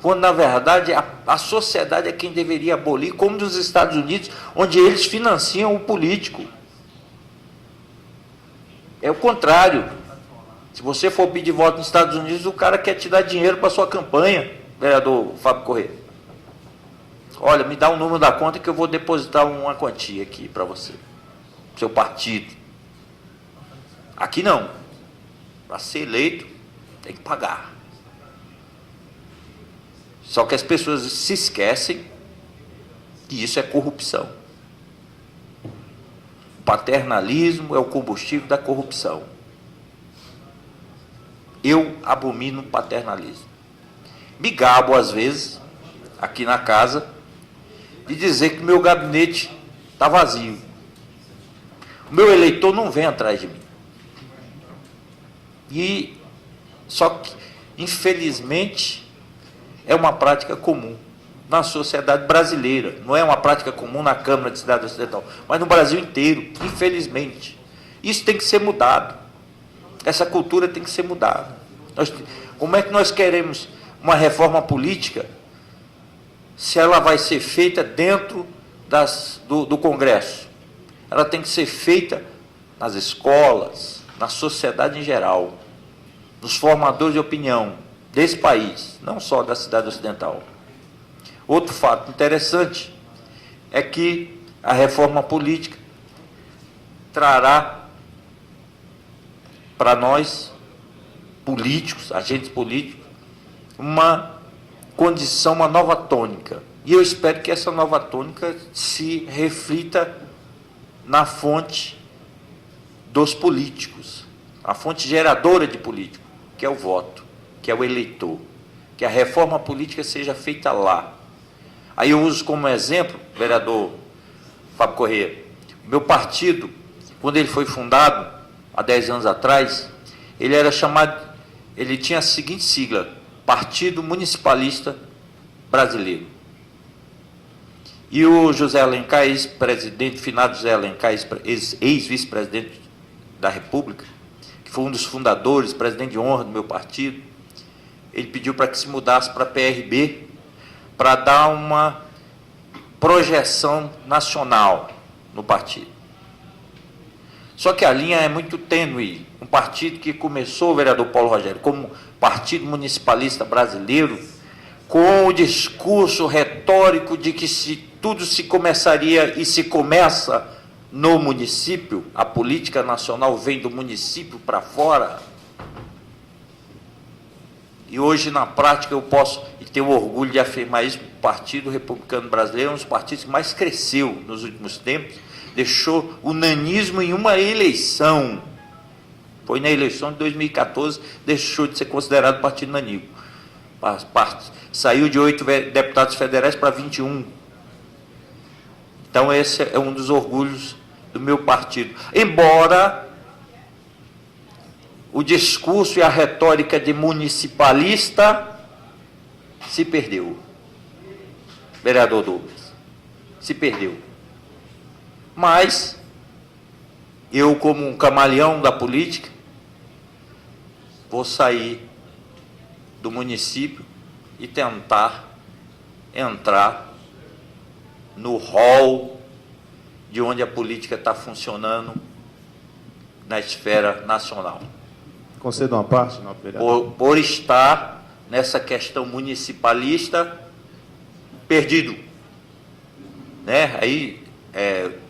quando, na verdade, a sociedade é quem deveria abolir, como nos Estados Unidos, onde eles financiam o político. É o contrário. Se você for pedir voto nos Estados Unidos, o cara quer te dar dinheiro para a sua campanha, vereador Fábio Corrêa. Olha, me dá o número da conta que eu vou depositar uma quantia aqui para você, seu partido. Aqui não. Para ser eleito, tem que pagar. Só que as pessoas se esquecem que isso é corrupção. O paternalismo é o combustível da corrupção. Eu abomino o paternalismo. Me gabo, às vezes, aqui na casa, de dizer que meu gabinete está vazio. O meu eleitor não vem atrás de mim. Só que, infelizmente, é uma prática comum na sociedade brasileira. Não é uma prática comum na Câmara de Cidade Ocidental, mas no Brasil inteiro, infelizmente. Isso tem que ser mudado. Essa cultura tem que ser mudada. Como é que nós queremos uma reforma política se ela vai ser feita dentro do Congresso? Ela tem que ser feita nas escolas, na sociedade em geral, nos formadores de opinião desse país, não só da Cidade Ocidental. Outro fato interessante é que a reforma política trará para nós, políticos, agentes políticos, uma condição, uma nova tônica. E eu espero que essa nova tônica se reflita na fonte dos políticos, a fonte geradora de político, que é o voto, que é o eleitor, que a reforma política seja feita lá. Aí eu uso como exemplo, vereador Fábio Corrêa, meu partido, quando ele foi fundado, há 10 anos atrás, ele era chamado, ele tinha a seguinte sigla: Partido Municipalista Brasileiro. E o José Alencar, ex-presidente, finado José Alencar, ex-vice-presidente da República, que foi um dos fundadores, presidente de honra do meu partido, ele pediu para que se mudasse para a PRB, para dar uma projeção nacional no partido. Só que a linha é muito tênue. Um partido que começou, o vereador Paulo Rogério, como Partido Municipalista Brasileiro, com o discurso retórico de que tudo se começaria e se começa no município, a política nacional vem do município para fora. E hoje, na prática, eu posso e tenho orgulho de afirmar isso: o Partido Republicano Brasileiro é um dos partidos que mais cresceu nos últimos tempos, deixou o nanismo em uma eleição. Foi na eleição de 2014, deixou de ser considerado partido nanico. Saiu de 8 deputados federais para 21. Então, esse é um dos orgulhos do meu partido. Embora o discurso e a retórica de municipalista se perdeu. Vereador Douglas, se perdeu. Mas, eu, como um camaleão da política, vou sair do município e tentar entrar no hall de onde a política está funcionando na esfera nacional. Conceda uma parte, não, vereador. Por estar nessa questão municipalista perdido. Né? Aí,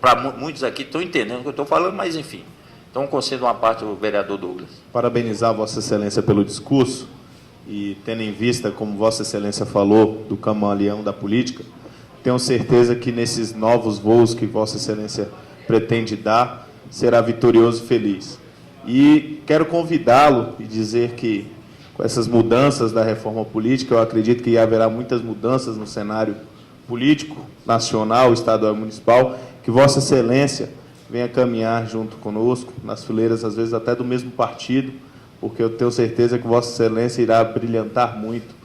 para muitos aqui estão entendendo o que eu estou falando, mas enfim. Então, conceda uma parte ao vereador Douglas. Parabenizar Vossa Excelência pelo discurso e, tendo em vista, como Vossa Excelência falou, do camaleão da política, tenho certeza que nesses novos voos que Vossa Excelência pretende dar, será vitorioso e feliz. E quero convidá-lo e dizer que, com essas mudanças da reforma política, eu acredito que haverá muitas mudanças no cenário político, nacional, estadual e municipal, que Vossa Excelência venha caminhar junto conosco, nas fileiras, às vezes, até do mesmo partido, porque eu tenho certeza que Vossa Excelência irá brilhantar muito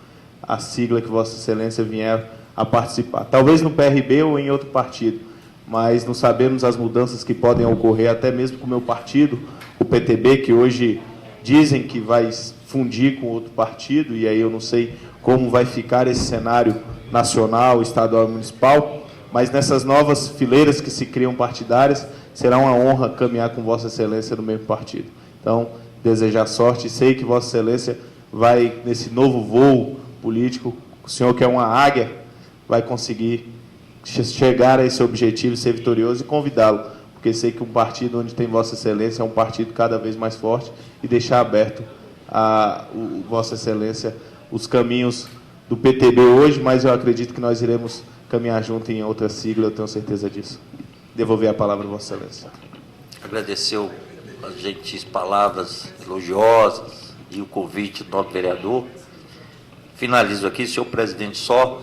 a sigla que Vossa Excelência vier a participar. Talvez no PRB ou em outro partido, mas não sabemos as mudanças que podem ocorrer, até mesmo com o meu partido, o PTB, que hoje dizem que vai fundir com outro partido, e aí eu não sei como vai ficar esse cenário nacional, estadual e municipal, mas nessas novas fileiras que se criam partidárias, será uma honra caminhar com Vossa Excelência no mesmo partido. Então, desejar sorte, e sei que Vossa Excelência vai, nesse novo voo político, o senhor que é uma águia, vai conseguir chegar a esse objetivo e ser vitorioso, e convidá-lo, porque sei que um partido onde tem Vossa Excelência é um partido cada vez mais forte, e deixar aberto a Vossa Excelência os caminhos do PTB hoje, mas eu acredito que nós iremos caminhar junto em outra sigla, eu tenho certeza disso. Devolver a palavra a Vossa Excelência. Agradeceu as gentis palavras elogiosas e o convite do nosso vereador. Finalizo aqui, senhor presidente, só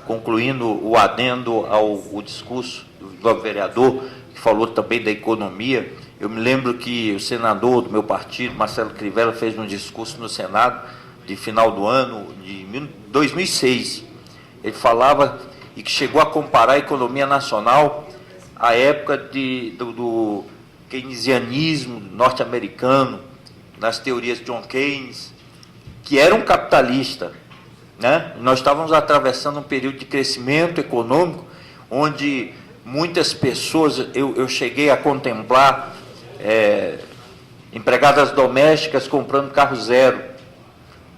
concluindo o adendo ao discurso do vereador, que falou também da economia. Eu me lembro que o senador do meu partido, Marcelo Crivella, fez um discurso no Senado de final do ano de 2006. Ele falava e que chegou a comparar a economia nacional à época do keynesianismo norte-americano, nas teorias de John Keynes, que era um capitalista. Né? Nós estávamos atravessando um período de crescimento econômico, onde muitas pessoas, eu cheguei a contemplar empregadas domésticas comprando carro zero,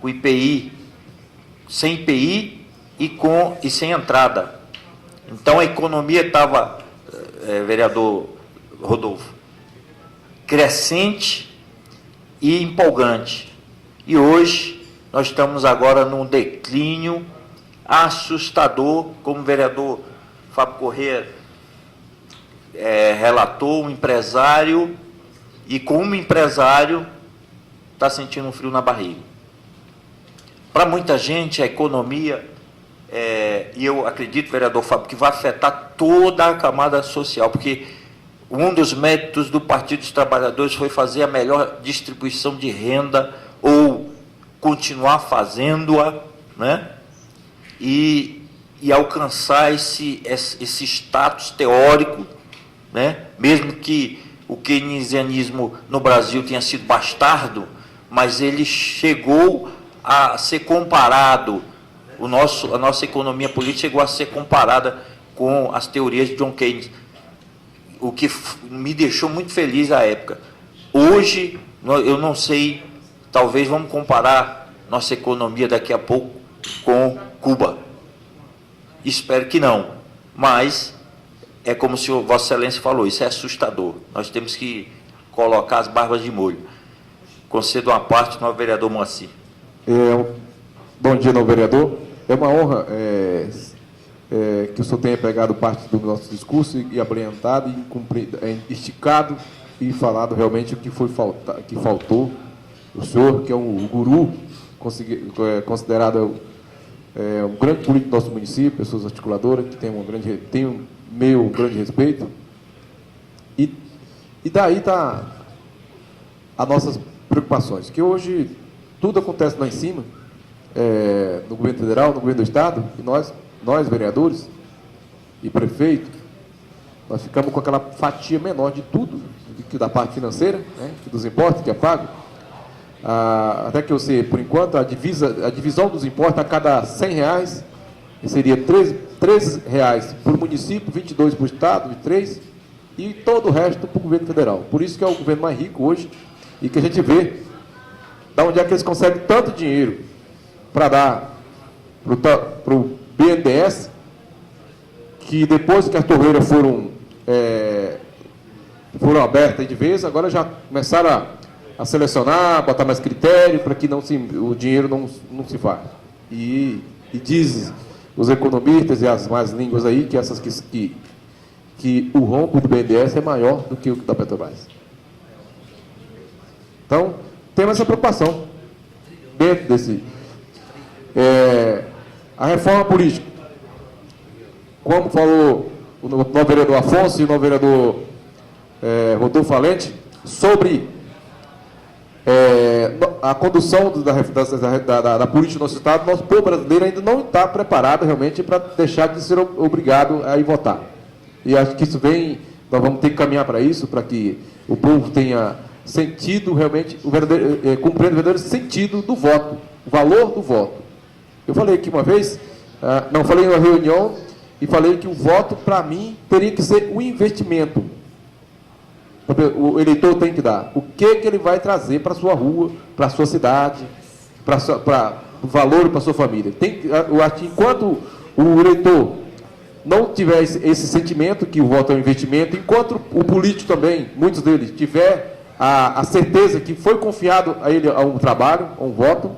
com IPI, sem IPI e sem entrada. Então a economia estava, vereador Rodolfo, crescente e empolgante. E hoje nós estamos agora num declínio assustador, como o vereador Fábio Corrêa relatou, um empresário, e como empresário está sentindo um frio na barriga. Para muita gente, a economia, e eu acredito, vereador Fábio, que vai afetar toda a camada social, porque um dos méritos do Partido dos Trabalhadores foi fazer a melhor distribuição de renda, ou continuar fazendo-a, né? E alcançar esse status teórico, né? Mesmo que o keynesianismo no Brasil tenha sido bastardo, mas ele chegou a ser comparado, a nossa economia política chegou a ser comparada com as teorias de John Keynes, o que me deixou muito feliz à época. Hoje, eu não sei, talvez vamos comparar nossa economia daqui a pouco com Cuba. Espero que não, mas é como o senhor, Vossa Excelência falou, isso é assustador. Nós temos que colocar as barbas de molho. Concedo uma parte no vereador Moacir. Bom dia, novo vereador. É uma honra que o senhor tenha pegado parte do nosso discurso e abrilhantado, e esticado e falado realmente o que foi que faltou. O senhor, que é um guru, considerado um grande político do nosso município, pessoas articuladoras, que tem um grande respeito. E daí está as nossas preocupações, que hoje tudo acontece lá em cima, no governo federal, no governo do Estado, e nós vereadores e prefeito, nós ficamos com aquela fatia menor de tudo, da parte financeira, né, dos impostos que é pago. Até que eu sei, por enquanto, a divisão dos impostos a cada R$100 seria R$3 por município, 22 para o Estado, 3, e todo o resto para o governo federal. Por isso que é o governo mais rico hoje, e que a gente vê de onde é que eles conseguem tanto dinheiro para dar para o BNDES, que depois que as torneiras foram abertas de vez, agora já começaram a selecionar, botar mais critério para que o dinheiro não se vá. E diz os economistas e as más línguas aí que o rombo do BNDES é maior do que o da Petrobras. Então, temos essa preocupação dentro desse... a reforma política, como falou o novo vereador Afonso e o novo vereador Rodolfo Valente, sobre a condução da política do nosso Estado, nosso povo brasileiro ainda não está preparado realmente para deixar de ser obrigado a ir votar. E acho que isso nós vamos ter que caminhar para isso, para que o povo tenha sentido realmente, compreenda o verdadeiro sentido do voto, o valor do voto. Eu falei aqui uma vez, falei em uma reunião, e falei que o voto, para mim, teria que ser um investimento. O eleitor tem que dar. O que ele vai trazer para a sua rua, para a sua cidade, para o valor para a sua família. Eu acho que enquanto o eleitor não tiver esse sentimento, que o voto é um investimento, enquanto o político também, muitos deles, tiver a certeza que foi confiado a ele a um trabalho, a um voto,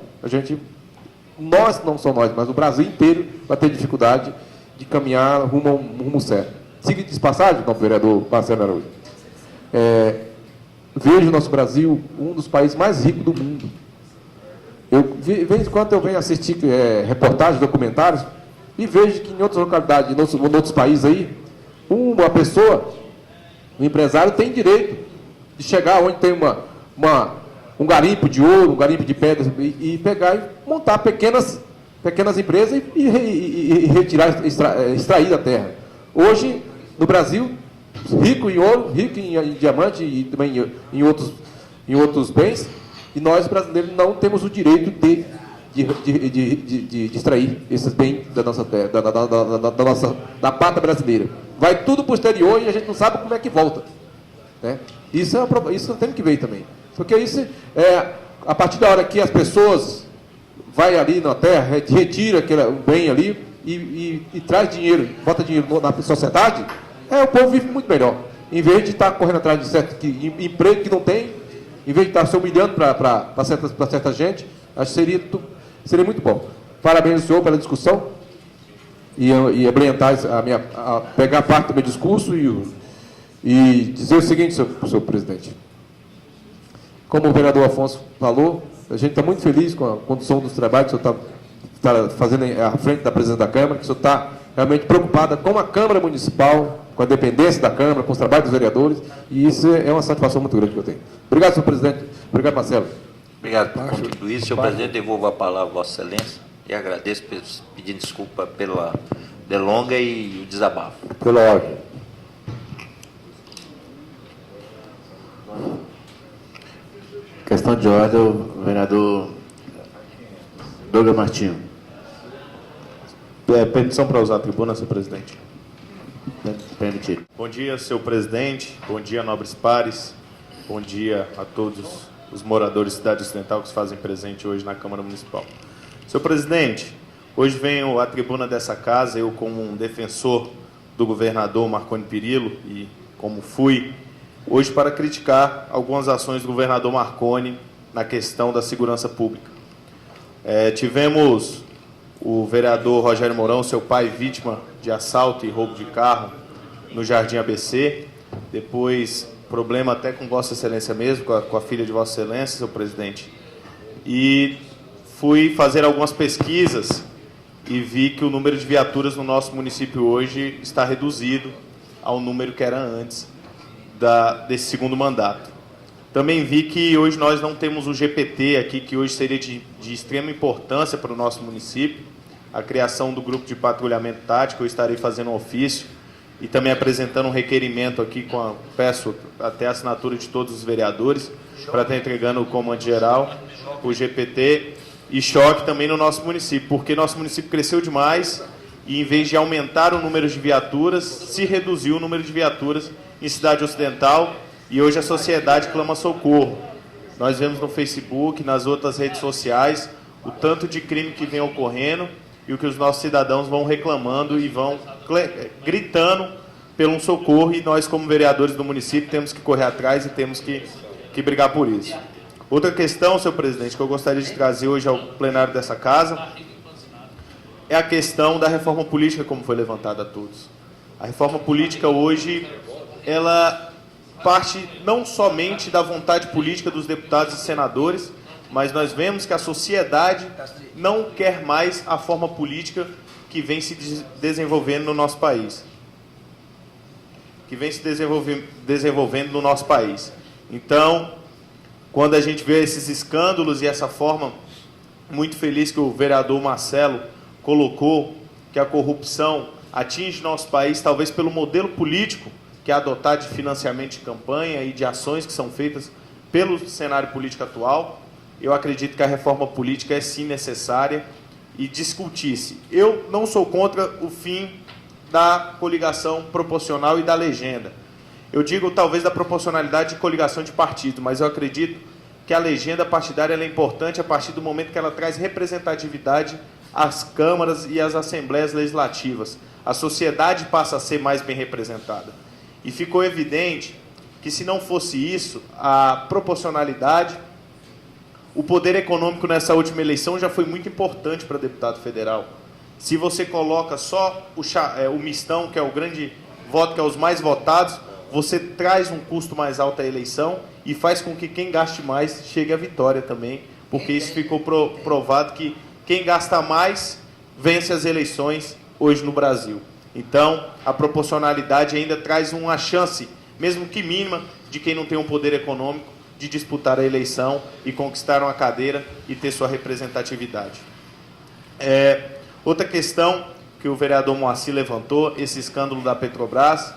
não só nós, mas o Brasil inteiro vai ter dificuldade de caminhar rumo a um rumo certo. Siga de passagem, não, vereador Marcelo Araújo. Vejo o nosso Brasil um dos países mais ricos do mundo. De vez em quando eu venho assistir reportagens, documentários, e vejo que em outras localidades, em outros países aí, uma pessoa, um empresário, tem direito de chegar onde tem um garimpo de ouro, um garimpo de pedras, e pegar e montar pequenas empresas e retirar, extrair da terra. Hoje, no Brasil, rico em ouro, rico em diamante e também em outros bens, e nós, brasileiros, não temos o direito de extrair esses bens da nossa terra, da pátria brasileira. Vai tudo para o exterior e a gente não sabe como é que volta. Né? Isso tem que ver também. Porque isso a partir da hora que as pessoas vai ali na terra, retira aquele bem ali e traz dinheiro, bota dinheiro na sociedade, o povo vive muito melhor. Em vez de estar correndo atrás de emprego que não tem, em vez de estar se humilhando para certa gente, acho que seria muito bom. Parabéns ao senhor pela discussão e abrilhantar pegar parte do meu discurso e dizer o seguinte, senhor presidente. Como o vereador Afonso falou, a gente está muito feliz com a condução dos trabalhos que o senhor está fazendo à frente da presidência da Câmara, que o senhor está realmente preocupada com a Câmara Municipal, com a dependência da Câmara, com os trabalhos dos vereadores, e isso é uma satisfação muito grande que eu tenho. Obrigado, senhor presidente. Obrigado, Marcelo. Obrigado por contribuir. Senhor presidente, devolvo a palavra a Vossa Excelência e agradeço pedindo desculpa pela delonga e o desabafo. Pela ordem. Questão de ordem, o vereador Douglas Martins. Permissão para usar a tribuna, senhor presidente. Permitido. Bom dia, senhor presidente. Bom dia, nobres pares. Bom dia a todos os moradores da cidade ocidental que se fazem presente hoje na Câmara Municipal. Senhor presidente, hoje venho à tribuna dessa casa, eu como um defensor do governador Marconi Perillo, e como fui, hoje para criticar algumas ações do governador Marconi na questão da segurança pública. Tivemos o vereador Rogério Mourão, seu pai, vítima de assalto e roubo de carro no Jardim ABC. Depois problema até com Vossa Excelência mesmo, com a filha de Vossa Excelência, senhor presidente. E fui fazer algumas pesquisas e vi que o número de viaturas no nosso município hoje está reduzido ao número que era antes desse segundo mandato. Também vi que hoje nós não temos o GPT aqui, que hoje seria de extrema importância para o nosso município. A criação do grupo de patrulhamento tático, eu estarei fazendo um ofício e também apresentando um requerimento aqui, peço até a assinatura de todos os vereadores, para estar entregando o comando geral, o GPT, e choque também no nosso município, porque nosso município cresceu demais e, em vez de aumentar o número de viaturas, se reduziu o número de viaturas em Cidade Ocidental, e hoje a sociedade clama socorro. Nós vemos no Facebook, nas outras redes sociais, o tanto de crime que vem ocorrendo e o que os nossos cidadãos vão reclamando e vão gritando pelo um socorro, e nós, como vereadores do município, temos que correr atrás e temos que brigar por isso. Outra questão, senhor presidente, que eu gostaria de trazer hoje ao plenário dessa casa é a questão da reforma política, como foi levantada a todos. A reforma política hoje, ela parte não somente da vontade política dos deputados e senadores, mas nós vemos que a sociedade não quer mais a forma política que vem se desenvolvendo no nosso país. Então, quando a gente vê esses escândalos e essa forma muito feliz que o vereador Marcelo colocou, que a corrupção atinge nosso país, talvez pelo modelo político que é adotado de financiamento de campanha e de ações que são feitas pelo cenário político atual, eu acredito que a reforma política é sim necessária e discutir-se. Eu não sou contra o fim da coligação proporcional e da legenda. Eu digo talvez da proporcionalidade de coligação de partido, mas eu acredito que a legenda partidária ela é importante a partir do momento que ela traz representatividade às câmaras e às assembleias legislativas. A sociedade passa a ser mais bem representada. E ficou evidente que, se não fosse isso, a proporcionalidade, o poder econômico nessa última eleição já foi muito importante para deputado federal. Se você coloca só o mistão, que é o grande voto, que é os mais votados, você traz um custo mais alto à eleição e faz com que quem gaste mais chegue à vitória também, porque isso ficou provado que quem gasta mais vence as eleições hoje no Brasil. Então, a proporcionalidade ainda traz uma chance, mesmo que mínima, de quem não tem um poder econômico, de disputar a eleição e conquistar uma cadeira e ter sua representatividade. Outra questão que o vereador Moacir levantou, esse escândalo da Petrobras,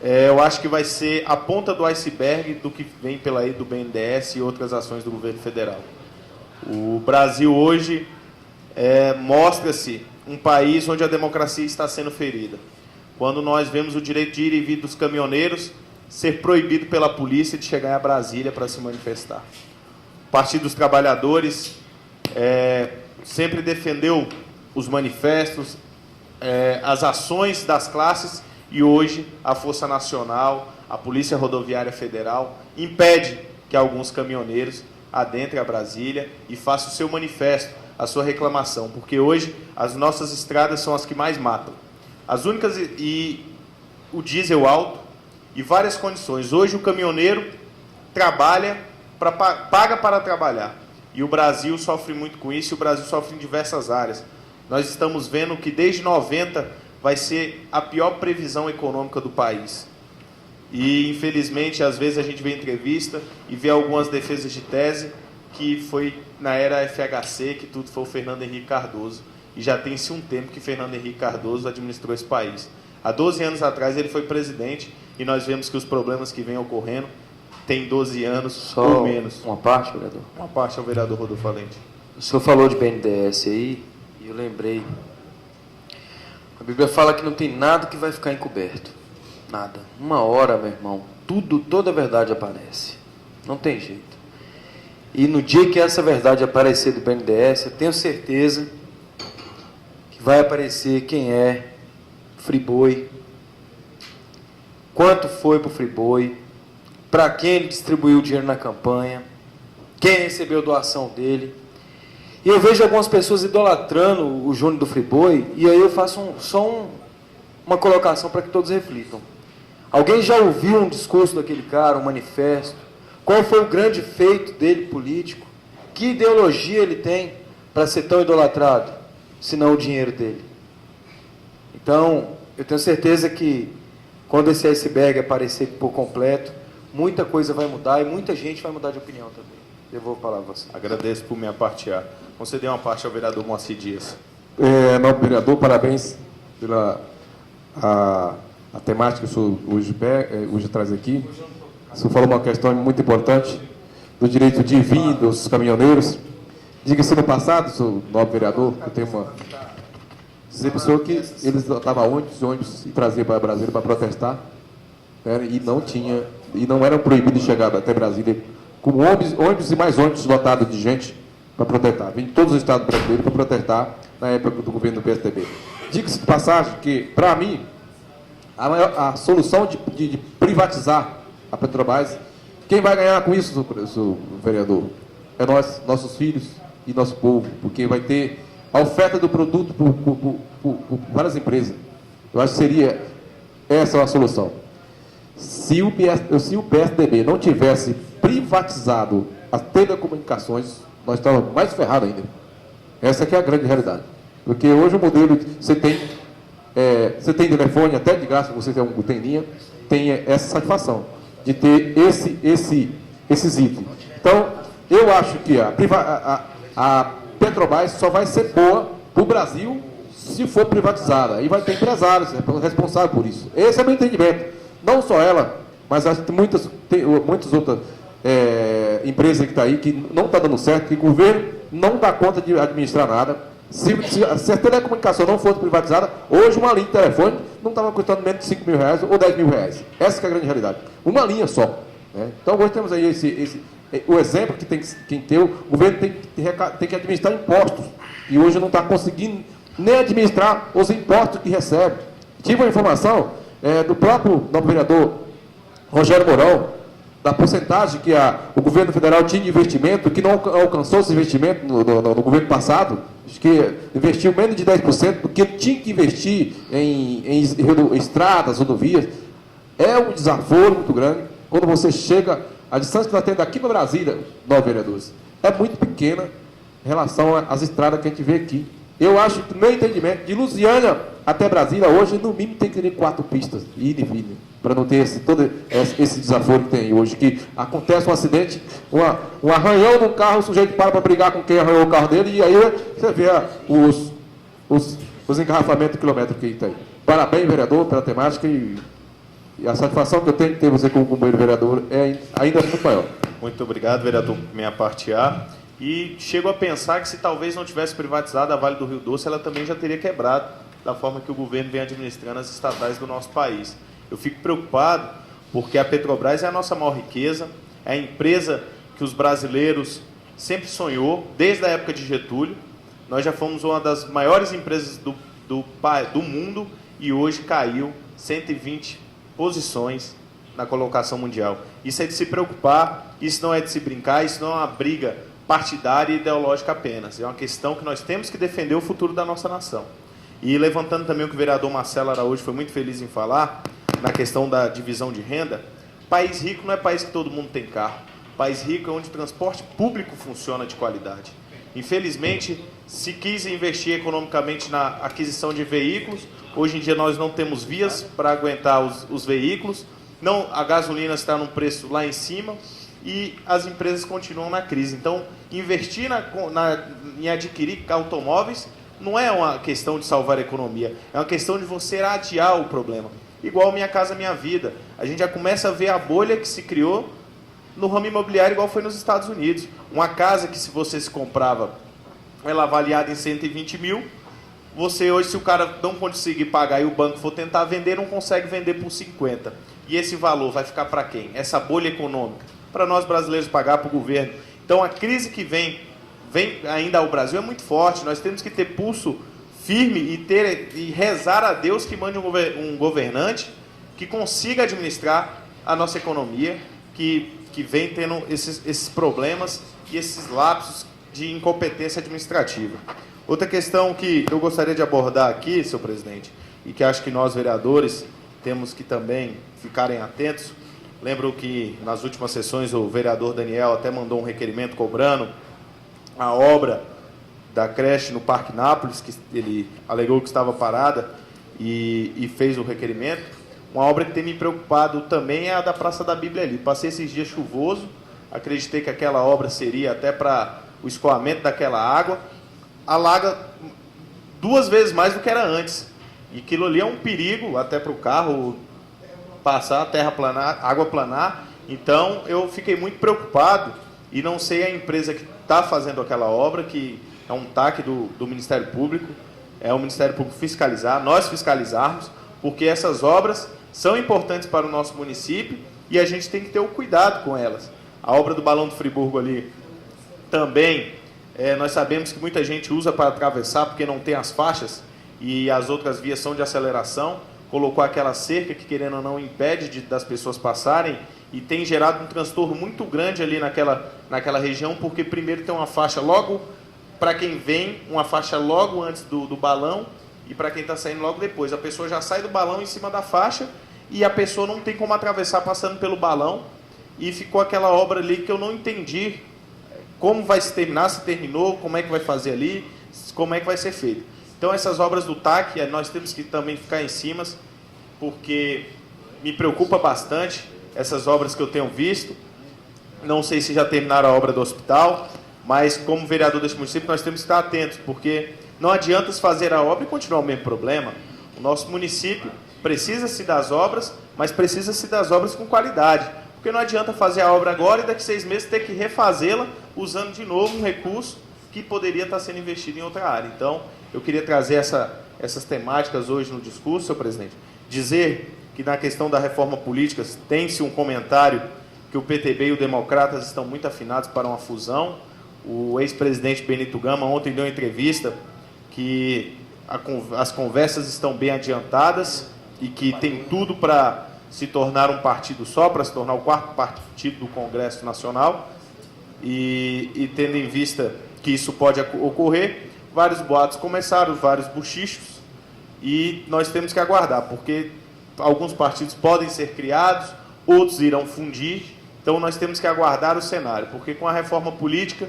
eu acho que vai ser a ponta do iceberg do que vem pela aí do BNDES e outras ações do governo federal. O Brasil hoje mostra-se um país onde a democracia está sendo ferida. Quando nós vemos o direito de ir e vir dos caminhoneiros ser proibido pela polícia de chegar a Brasília para se manifestar. O Partido dos Trabalhadores sempre defendeu os manifestos, as ações das classes, e hoje a Força Nacional, a Polícia Rodoviária Federal, impede que alguns caminhoneiros adentrem a Brasília e façam o seu manifesto, a sua reclamação, porque hoje as nossas estradas são as que mais matam. As únicas, e o diesel alto e várias condições. Hoje o caminhoneiro paga para trabalhar. E o Brasil sofre muito com isso, e o Brasil sofre em diversas áreas. Nós estamos vendo que desde 90 vai ser a pior previsão econômica do país. E, infelizmente, às vezes a gente vê entrevista e vê algumas defesas de tese que foi na era FHC, que tudo foi o Fernando Henrique Cardoso. E já tem-se um tempo que Fernando Henrique Cardoso administrou esse país. Há 12 anos atrás ele foi presidente e nós vemos que os problemas que vêm ocorrendo têm 12 anos ou menos. Uma parte, vereador? Uma parte ao vereador Rodolfo Valente. O senhor falou de BNDES aí, e eu lembrei. A Bíblia fala que não tem nada que vai ficar encoberto. Nada. Uma hora, meu irmão, toda a verdade aparece. Não tem jeito. E no dia que essa verdade aparecer do BNDES, eu tenho certeza que vai aparecer quem é Friboi, quanto foi para o Friboi, para quem ele distribuiu o dinheiro na campanha, quem recebeu doação dele. E eu vejo algumas pessoas idolatrando o Júnior do Friboi, e aí eu faço uma colocação para que todos reflitam. Alguém já ouviu um discurso daquele cara, um manifesto? Qual foi o grande feito dele político? Que ideologia ele tem para ser tão idolatrado, se não o dinheiro dele? Então, eu tenho certeza que quando esse iceberg aparecer por completo, muita coisa vai mudar e muita gente vai mudar de opinião também. Devolvo a palavra a você. Agradeço por me apartear. Conceder uma parte ao vereador Moacir Dias. Nobre vereador, parabéns pela a temática que o senhor hoje traz aqui. O senhor falou uma questão muito importante do direito de vir dos caminhoneiros. Diga-se no passado, senhor nobre vereador, que eu tenho uma... dizer para o senhor que eles estavam ônibus e traziam para Brasília para protestar, né, e não eram proibidos de chegar até Brasília com ônibus e mais ônibus lotados de gente para protestar. Vem de todos os estados brasileiros para protestar na época do governo do PSDB. Diga-se de passagem que, para mim, a solução de privatizar a Petrobras, quem vai ganhar com isso, senhor vereador? É nossos filhos e nosso povo, porque vai ter a oferta do produto por várias empresas. Eu acho que seria essa a solução. Se o PSDB não tivesse privatizado as telecomunicações, nós estávamos mais ferrados ainda. Essa que é a grande realidade. Porque hoje o modelo, você tem telefone, até de graça, você tem linha, tem essa satisfação de ter esses itens. Então, eu acho que a Petrobras só vai ser boa para o Brasil se for privatizada. Aí vai ter empresários responsáveis por isso. Esse é o meu entendimento. Não só ela, mas acho que tem muitas outras empresas que estão aí que não está dando certo, que o governo não dá conta de administrar nada. Se a telecomunicação não fosse privatizada, hoje uma linha de telefone não estava custando menos de R$5.000 ou R$10.000. Essa que é a grande realidade. Uma linha só. Né? Então hoje temos aí o exemplo que tem que ter, o governo tem que administrar impostos. E hoje não está conseguindo nem administrar os impostos que recebe. Tive uma informação do próprio novo vereador Rogério Mourão, da porcentagem que o governo federal tinha de investimento, que não alcançou esse investimento no governo passado, que investiu menos de 10%, porque tinha que investir em estradas, rodovias. É um desaforo muito grande. Quando você chega, a distância que nós temos daqui para Brasília, nove vereadores, é muito pequena em relação às estradas que a gente vê aqui. Eu acho que, no meu entendimento, de Lusiânia até Brasília, hoje, no mínimo, tem que ter 4 pistas, ida e vinda, para não ter todo esse desaforo que tem hoje, que acontece um acidente, um arranhão no carro, o sujeito para brigar com quem arranhou o carro dele, e aí você vê os engarrafamentos quilométricos que tem. Parabéns, vereador, pela temática, e a satisfação que eu tenho de ter você como companheiro vereador é ainda muito maior. Muito obrigado, vereador, por me apartear. E chego a pensar que se talvez não tivesse privatizado a Vale do Rio Doce, ela também já teria quebrado da forma que o governo vem administrando as estatais do nosso país. Eu fico preocupado porque a Petrobras é a nossa maior riqueza, é a empresa que os brasileiros sempre sonhou, desde a época de Getúlio. Nós já fomos uma das maiores empresas do mundo e hoje caiu 120 posições na colocação mundial. Isso é de se preocupar, isso não é de se brincar, isso não é uma briga partidária e ideológica apenas. É uma questão que nós temos que defender o futuro da nossa nação. E levantando também o que o vereador Marcelo Araújo foi muito feliz em falar, na questão da divisão de renda, país rico não é país que todo mundo tem carro. País rico é onde o transporte público funciona de qualidade. Infelizmente, se quis investir economicamente na aquisição de veículos, hoje em dia nós não temos vias para aguentar os veículos, a gasolina está num preço lá em cima, e as empresas continuam na crise. Então, investir em adquirir automóveis não é uma questão de salvar a economia, é uma questão de você adiar o problema. Igual Minha Casa Minha Vida. A gente já começa a ver a bolha que se criou no ramo imobiliário, igual foi nos Estados Unidos. Uma casa que, se você se comprava, ela avaliada em 120 mil, você hoje, se o cara não conseguir pagar e o banco for tentar vender, não consegue vender por 50. E esse valor vai ficar para quem? Essa bolha econômica. Para nós brasileiros pagar para o governo. Então, a crise que vem ainda ao Brasil é muito forte. Nós temos que ter pulso firme e rezar a Deus que mande um governante que consiga administrar a nossa economia, que vem tendo esses problemas e esses lapsos de incompetência administrativa. Outra questão que eu gostaria de abordar aqui, senhor presidente, e que acho que nós, vereadores, temos que também ficarem atentos. Lembro que nas últimas sessões o vereador Daniel até mandou um requerimento cobrando a obra da creche no Parque Nápoles, que ele alegou que estava parada e fez o requerimento. Uma obra que tem me preocupado também é a da Praça da Bíblia ali. Passei esses dias chuvoso, acreditei que aquela obra seria até para o escoamento daquela água, alaga 2 vezes mais do que era antes. E aquilo ali é um perigo até para o carro passar, terra planar, água planar. Então eu fiquei muito preocupado e não sei a empresa que está fazendo aquela obra, que é um TAC do Ministério Público, é o Ministério Público fiscalizar, nós fiscalizarmos, porque essas obras são importantes para o nosso município e a gente tem que ter o cuidado com elas. A obra do Balão do Friburgo ali também, nós sabemos que muita gente usa para atravessar porque não tem as faixas e as outras vias são de aceleração, colocou aquela cerca que, querendo ou não, impede das pessoas passarem e tem gerado um transtorno muito grande ali naquela região, porque primeiro tem uma faixa logo para quem vem, uma faixa logo antes do balão, e para quem está saindo logo depois. A pessoa já sai do balão em cima da faixa e a pessoa não tem como atravessar passando pelo balão, e ficou aquela obra ali que eu não entendi como vai se terminar, se terminou, como é que vai fazer ali, como é que vai ser feito. Então essas obras do TAC, nós temos que também ficar em cima, porque me preocupa bastante essas obras que eu tenho visto. Não sei se já terminaram a obra do hospital, mas como vereador deste município nós temos que estar atentos, porque não adianta se fazer a obra e continuar o mesmo problema. O nosso município precisa-se das obras, mas precisa-se das obras com qualidade, porque não adianta fazer a obra agora e daqui 6 meses ter que refazê-la usando de novo um recurso que poderia estar sendo investido em outra área. Então, eu queria trazer essas temáticas hoje no discurso, senhor presidente. Dizer que na questão da reforma política tem-se um comentário que o PTB e o Democratas estão muito afinados para uma fusão. O ex-presidente Benito Gama ontem deu uma entrevista que as conversas estão bem adiantadas e que tem tudo para se tornar um partido só, para se tornar o 4º partido do Congresso Nacional. E tendo em vista que isso pode ocorrer, vários boatos começaram, vários bochichos, e nós temos que aguardar, porque alguns partidos podem ser criados, outros irão fundir, então nós temos que aguardar o cenário, porque com a reforma política,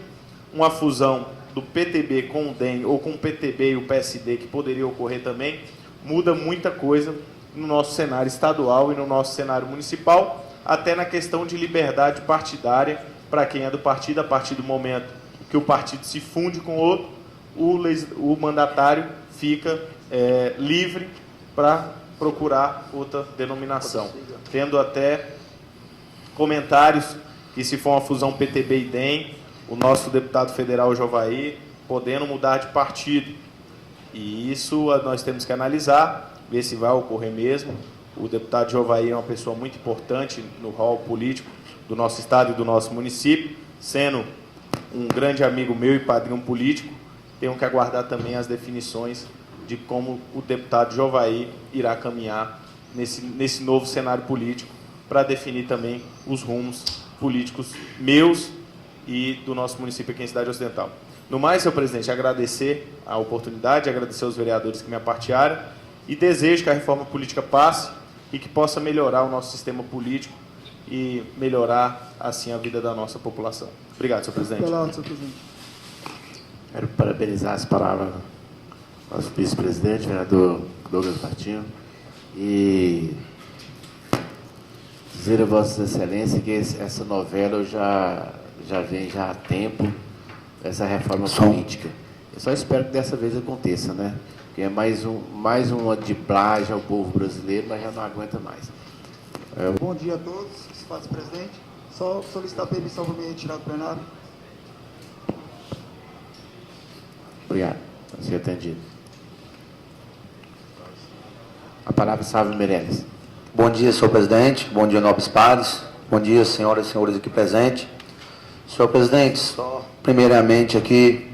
uma fusão do PTB com o DEM, ou com o PTB e o PSD, que poderia ocorrer também, muda muita coisa no nosso cenário estadual e no nosso cenário municipal, até na questão de liberdade partidária, para quem é do partido, a partir do momento que o partido se funde com outro, o mandatário fica livre para procurar outra denominação, tendo até comentários que, se for uma fusão PTB e DEM, o nosso deputado federal Jovaí podendo mudar de partido. E isso nós temos que analisar, ver se vai ocorrer mesmo. O deputado Jovaí é uma pessoa muito importante no rol político do nosso estado e do nosso município, sendo um grande amigo meu e padrinho político. Tenho que aguardar também as definições de como o deputado Jovaí irá caminhar nesse novo cenário político, para definir também os rumos políticos meus e do nosso município aqui em Cidade Ocidental. No mais, senhor presidente, agradecer a oportunidade, agradecer aos vereadores que me apartearam e desejo que a reforma política passe e que possa melhorar o nosso sistema político e melhorar, assim, a vida da nossa população. Obrigado, senhor presidente. Quero parabenizar as palavras do nosso vice-presidente, vereador Douglas Martinho, e dizer a Vossa Excelência que essa novela já vem há tempo, essa reforma política. Eu só espero que dessa vez aconteça, né? Porque é mais uma diblagem ao povo brasileiro, mas já não aguenta mais. Bom dia a todos, senhor presidente. Só solicitar permissão para me retirar do plenário. Obrigado. Vai ser atendido. A palavra, Sávio Meirelles. Bom dia, senhor presidente. Bom dia, nobres pares. Bom dia, senhoras e senhores aqui presentes. Senhor presidente, só primeiramente aqui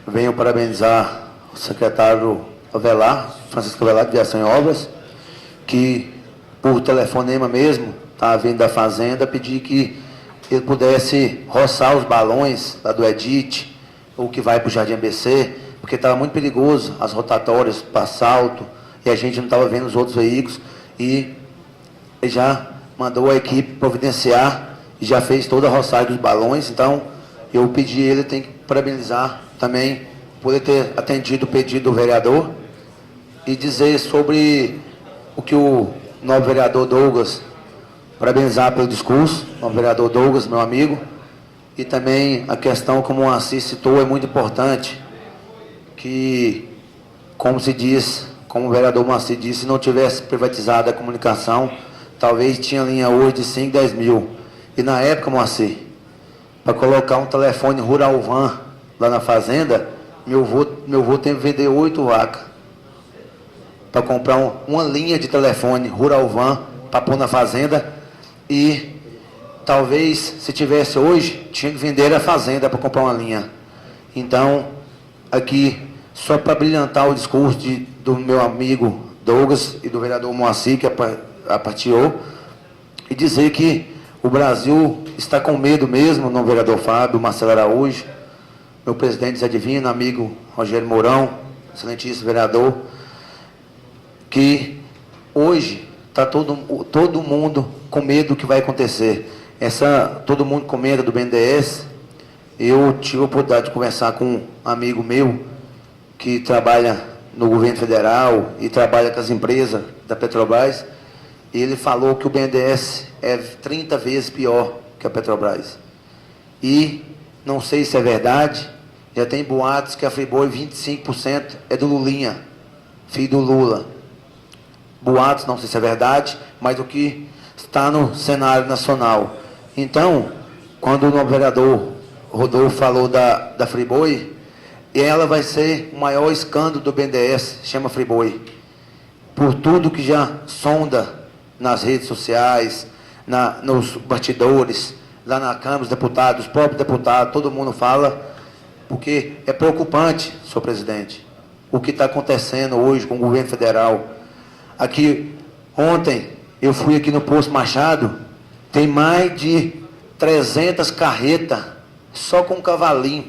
venho parabenizar o secretário Avelar, Francisco Avelar, de Viação e Obras, que por telefonema mesmo, estava vindo da fazenda, pedir que ele pudesse roçar os balões lá do Edite, ou que vai para o Jardim ABC, porque estava muito perigoso as rotatórias para assalto, e a gente não estava vendo os outros veículos, e já mandou a equipe providenciar e já fez toda a roçagem dos balões. Então, eu pedi ele, tem que parabenizar também por ele ter atendido o pedido do vereador e dizer sobre o que o novo vereador Douglas, parabenizar pelo discurso, o novo vereador Douglas, meu amigo, e também a questão, como o Assis citou, é muito importante, que, como se diz, como o vereador Moacir disse, se não tivesse privatizado a comunicação, talvez tinha linha hoje de 5, 10 mil. E na época, Moacir, para colocar um telefone Rural Van lá na fazenda, meu avô teve que vender 8 vacas para comprar uma linha de telefone Rural Van para pôr na fazenda. E talvez, se tivesse hoje, tinha que vender a fazenda para comprar uma linha. Então, aqui, só para brilhantar o discurso do meu amigo Douglas e do vereador Moacir, que apartilhou, e dizer que o Brasil está com medo mesmo, no vereador Fábio, Marcelo Araújo, meu presidente Zé Divino, amigo Rogério Mourão, excelentíssimo vereador, que hoje está todo mundo com medo do que vai acontecer. Todo mundo com medo do BNDES. Eu tive a oportunidade de conversar com um amigo meu que trabalha no governo federal e trabalha com as empresas da Petrobras, e ele falou que o BNDES é 30 vezes pior que a Petrobras. E não sei se é verdade, já tem boatos que a Friboi 25% é do Lulinha, filho do Lula. Boatos, não sei se é verdade, mas o que está no cenário nacional. Então, quando o novo vereador Rodolfo falou da Friboi, ela vai ser o maior escândalo do BNDES, chama Friboi, por tudo que já sonda nas redes sociais, nos bastidores, lá na Câmara dos Deputados, os próprios deputados, todo mundo fala, porque é preocupante, senhor presidente, o que está acontecendo hoje com o governo federal. Aqui, ontem, eu fui aqui no Posto Machado, tem mais de 300 carretas, só com cavalinho,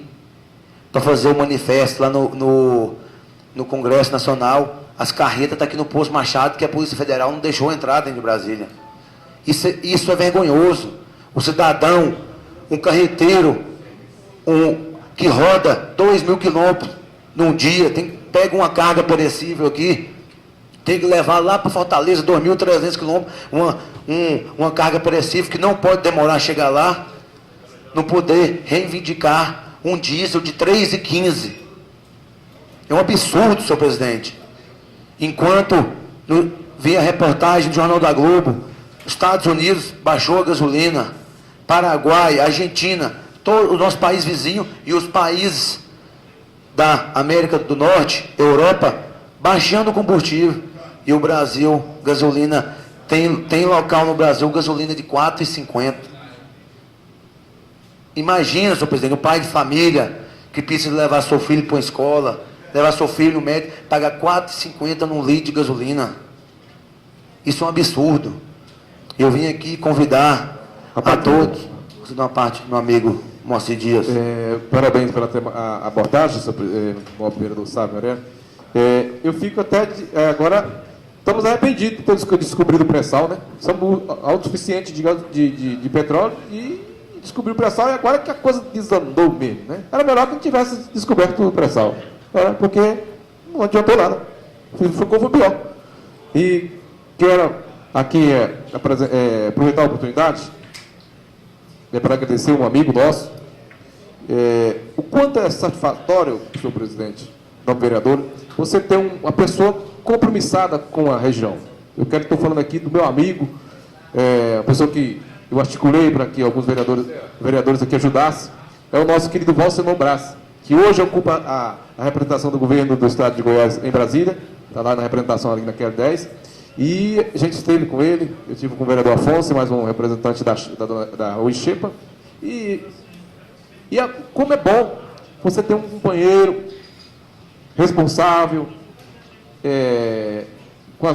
para fazer o manifesto lá no Congresso Nacional. As carretas estão aqui no Posto Machado, que a Polícia Federal não deixou entrar dentro de Brasília. Isso é vergonhoso. O cidadão, um carreteiro, que roda 2.000 quilômetros num dia, pega uma carga perecível aqui, tem que levar lá para Fortaleza 2.300 quilômetros, uma carga perecível que não pode demorar a chegar lá, não poder reivindicar um diesel de 3,15. É um absurdo, senhor presidente. Enquanto vi a reportagem do Jornal da Globo, Estados Unidos baixou a gasolina, Paraguai, Argentina, todo o nosso país vizinho e os países da América do Norte, Europa, baixando o combustível. E o Brasil, gasolina, tem local no Brasil, gasolina de 4,50. Imagina, senhor presidente, um pai de família que precisa levar seu filho para uma escola, levar seu filho no médico, pagar 4,50 num litro de gasolina. Isso é um absurdo. Eu vim aqui convidar a todos, você dá uma parte, meu amigo Moacir Dias. Parabéns pela abordagem, senhor vereador Sábio Moreno. Eu fico até agora, estamos arrependidos de ter descobrido o pré-sal, né? Somos autossuficientes de petróleo e descobriu o pré-sal, e agora que a coisa desandou mesmo, né? Era melhor que não tivesse descoberto o pré-sal, porque não adiantou nada, ficou pior. E quero aqui aproveitar a oportunidade para agradecer um amigo nosso, o quanto é satisfatório, senhor presidente, novo vereador, você ter uma pessoa compromissada com a região. Estou falando aqui do meu amigo, uma pessoa que eu articulei para que alguns vereadores aqui ajudassem, é o nosso querido Valsenor Brás, que hoje ocupa a representação do governo do estado de Goiás em Brasília, está lá na representação ali naquela 10, e a gente esteve com ele, eu tive com o vereador Afonso, mais um representante da Rui Xepa, como é bom você ter um companheiro responsável, com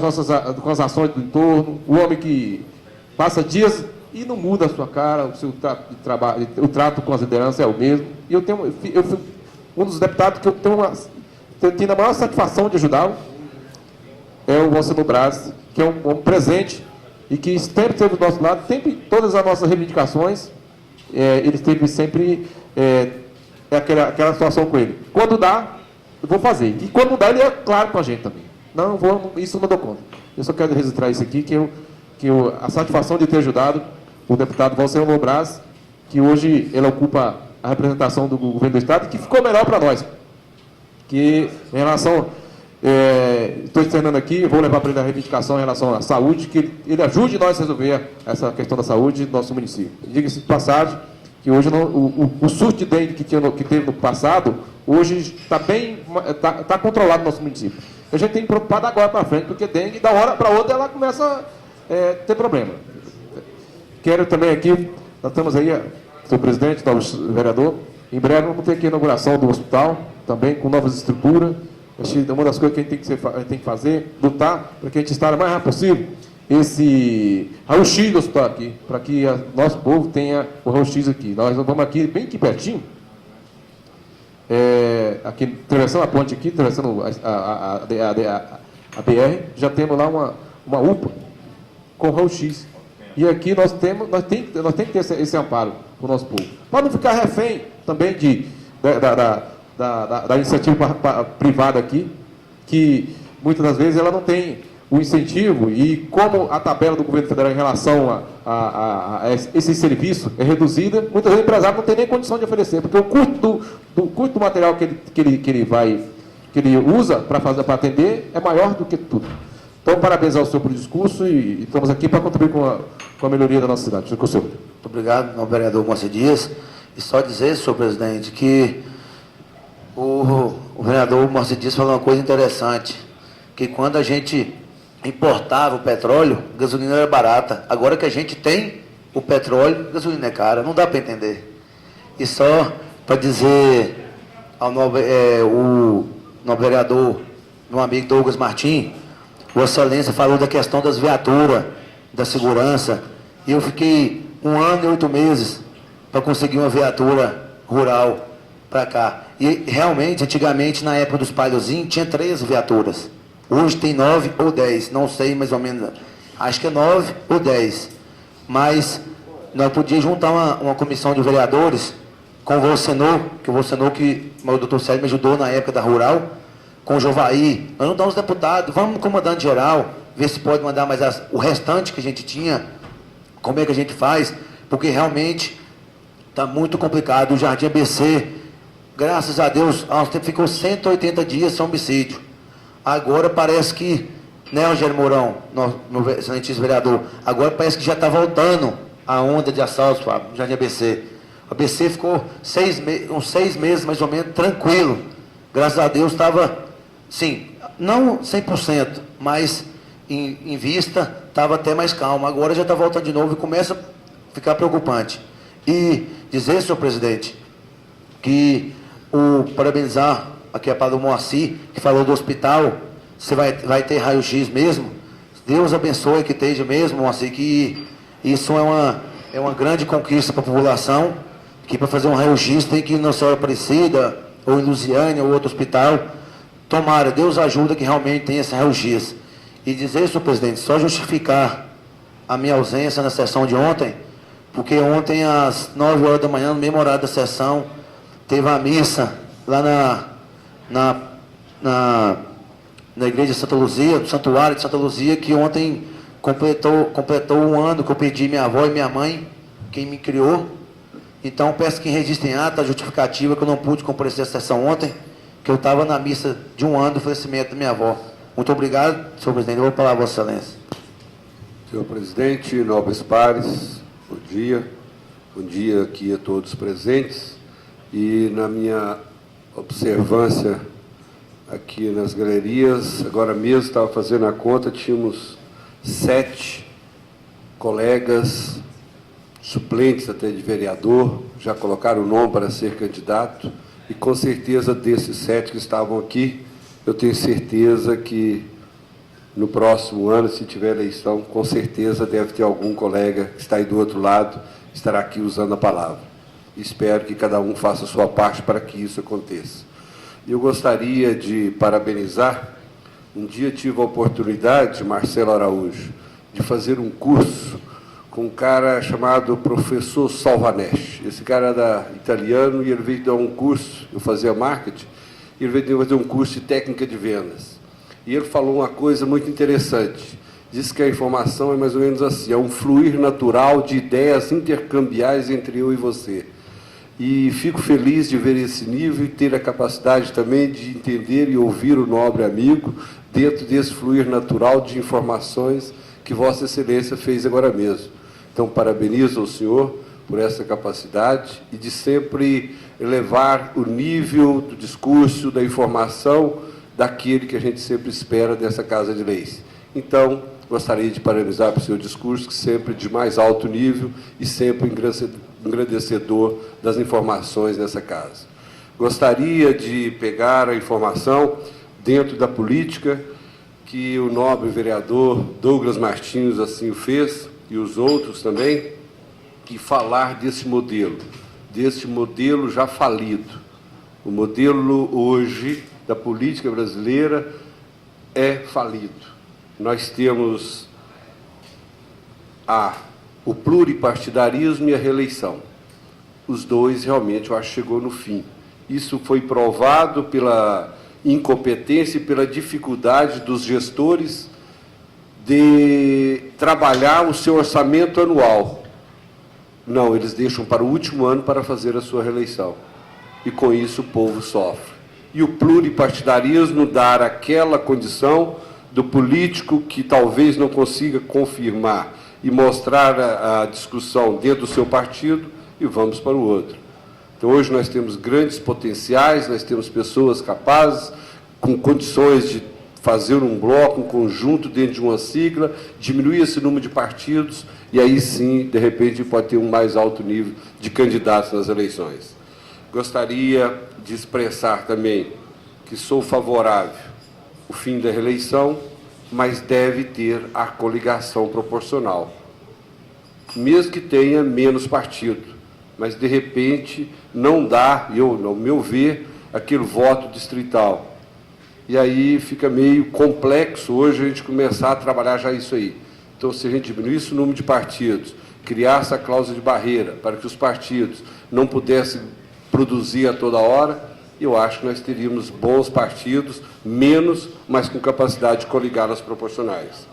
as ações do entorno, o homem que passa dias e não muda a sua cara, o seu trato de trabalho, o trato com as lideranças é o mesmo. E eu fui um dos deputados que eu tenho a maior satisfação de ajudá-lo. é o Alcino Braz, que é um presente e que sempre esteve do nosso lado, sempre, todas as nossas reivindicações, ele esteve sempre aquela situação com ele. Quando dá, eu vou fazer. E quando não dá, ele é claro com a gente também. Não vou, isso não dou conta. Eu só quero registrar isso aqui, a satisfação de ter ajudado o deputado Alcino Braz, que hoje ele ocupa a representação do governo do Estado, e que ficou melhor para nós. Que em relação, estou externando aqui, vou levar para ele a reivindicação em relação à saúde, que ele ajude nós a resolver essa questão da saúde do nosso município. Diga-se de passagem, que hoje o surto de dengue que teve no passado, hoje está controlado no nosso município. A gente tem que preocupar agora para frente, porque dengue, da hora para outra, ela começa a ter problema. Quero também aqui, nós estamos aí, senhor presidente, novo vereador, em breve vamos ter aqui a inauguração do hospital, também com novas estruturas. Uma das coisas que a gente tem que fazer, lutar, para que a gente instale o mais rápido possível esse raio-x do hospital aqui, para que nosso povo tenha o raio-x aqui. Nós vamos aqui, bem aqui pertinho, aqui, atravessando a ponte aqui, atravessando a BR, já temos lá uma UPA com raio-x. E aqui nós temos que ter esse amparo para o nosso povo. Para não ficar refém também da iniciativa privada aqui, que muitas das vezes ela não tem o incentivo, e como a tabela do governo federal em relação a esse serviço é reduzida, muitas vezes o empresário não tem nem condição de oferecer, porque o custo do material que ele usa para atender é maior do que tudo. Então, parabenizar o senhor pelo discurso e estamos aqui para contribuir com a melhoria da nossa cidade. Senhor. Muito obrigado, ao vereador Moacir Dias. E só dizer, senhor presidente, que o vereador Moacir Dias falou uma coisa interessante, que quando a gente importava o petróleo, a gasolina era barata. Agora que a gente tem o petróleo, a gasolina é cara. Não dá para entender. E só para dizer ao novo vereador, meu amigo Douglas Martins, Vossa Excelência falou da questão das viaturas, da segurança, e eu fiquei 1 ano e 8 meses para conseguir uma viatura rural para cá. E realmente, antigamente, na época dos Palhozinhos, tinha 13 viaturas. Hoje tem 9 ou 10, não sei mais ou menos, acho que é 9 ou 10. Mas nós podíamos juntar uma comissão de vereadores com o Volcenor, que o doutor Sérgio me ajudou na época da rural, com o Jovaí, nós não damos deputado, vamos no comandante geral, ver se pode mandar mais o restante que a gente tinha, como é que a gente faz, porque realmente está muito complicado. O Jardim ABC, graças a Deus, há um tempo ficou 180 dias sem homicídio. Agora parece que, né, Rogério Mourão, no excelentíssimo vereador, agora parece que já está voltando a onda de assaltos, Fábio, no Jardim ABC. O ABC ficou uns 6 meses mais ou menos tranquilo. Graças a Deus estava, sim, não 100%, mas em vista estava até mais calmo. Agora já está voltando de novo e começa a ficar preocupante. E dizer, senhor presidente, que parabenizar aqui a palavra do Moacir, que falou do hospital, você vai ter raio-x mesmo. Deus abençoe que esteja mesmo, Moacir, que isso é uma grande conquista para a população, que para fazer um raio-x tem que ir na Senhora Aparecida, ou em Lusiânia, ou outro hospital. Tomara, Deus ajuda que realmente tenha esse raio-x. E dizer, senhor presidente, só justificar a minha ausência na sessão de ontem, porque ontem às 9 horas da manhã, no mesmo horário da sessão, teve a missa lá na igreja de Santa Luzia, do santuário de Santa Luzia, que ontem completou 1 ano que eu perdi minha avó e minha mãe, quem me criou. Então, peço que registrem ata a justificativa que eu não pude comparecer à sessão ontem, que eu estava na missa de 1 ano do falecimento da minha avó. Muito obrigado, senhor presidente. Eu vou falar a Vossa Excelência. Senhor presidente, nobres pares, bom dia. Bom dia aqui a todos presentes. E na minha observância aqui nas galerias, agora mesmo estava fazendo a conta, tínhamos 7 colegas, suplentes até de vereador, já colocaram o nome para ser candidato, e com certeza desses 7 que estavam aqui, eu tenho certeza que no próximo ano, se tiver eleição, com certeza deve ter algum colega que está aí do outro lado, estará aqui usando a palavra. Espero que cada um faça a sua parte para que isso aconteça. Eu gostaria de parabenizar Um dia tive a oportunidade, Marcelo Araújo, de fazer um curso com um cara chamado professor Salvaneschi. Esse cara era italiano e ele veio dar um curso, eu fazia marketing, e ele veio fazer um curso de técnica de vendas. E ele falou uma coisa muito interessante. Disse que a informação é mais ou menos assim, é um fluir natural de ideias intercambiais entre eu e você. E fico feliz de ver esse nível e ter a capacidade também de entender e ouvir o nobre amigo dentro desse fluir natural de informações que Vossa Excelência fez agora mesmo. Então, parabenizo ao senhor por essa capacidade e de sempre elevar o nível do discurso, da informação, daquele que a gente sempre espera dessa Casa de Leis. Então, gostaria de parabenizar pelo seu discurso, que sempre de mais alto nível e sempre engrandecedor das informações nessa casa. Gostaria de pegar a informação dentro da política, que o nobre vereador Douglas Martins assim o fez, e os outros também, e falar desse modelo já falido. O modelo hoje da política brasileira é falido. Nós temos o pluripartidarismo e a reeleição. Os dois realmente, eu acho, chegou no fim. Isso foi provado pela incompetência e pela dificuldade dos gestores de trabalhar o seu orçamento anual. Não, eles deixam para o último ano para fazer a sua reeleição. E com isso o povo sofre. E o pluripartidarismo dar aquela condição do político que talvez não consiga confirmar e mostrar a discussão dentro do seu partido e vamos para o outro. Então, hoje nós temos grandes potenciais, nós temos pessoas capazes, com condições de fazer um bloco, um conjunto dentro de uma sigla, diminuir esse número de partidos e aí sim, de repente, pode ter um mais alto nível de candidatos nas eleições. Gostaria de expressar também que sou favorável ao fim da reeleição, mas deve ter a coligação proporcional. Mesmo que tenha menos partido, mas de repente não dá, ao meu ver, aquele voto distrital. E aí fica meio complexo hoje a gente começar a trabalhar já isso aí. Então, se a gente diminuísse o número de partidos, criasse a cláusula de barreira para que os partidos não pudessem produzir a toda hora, eu acho que nós teríamos bons partidos, menos, mas com capacidade de coligar nas proporcionais.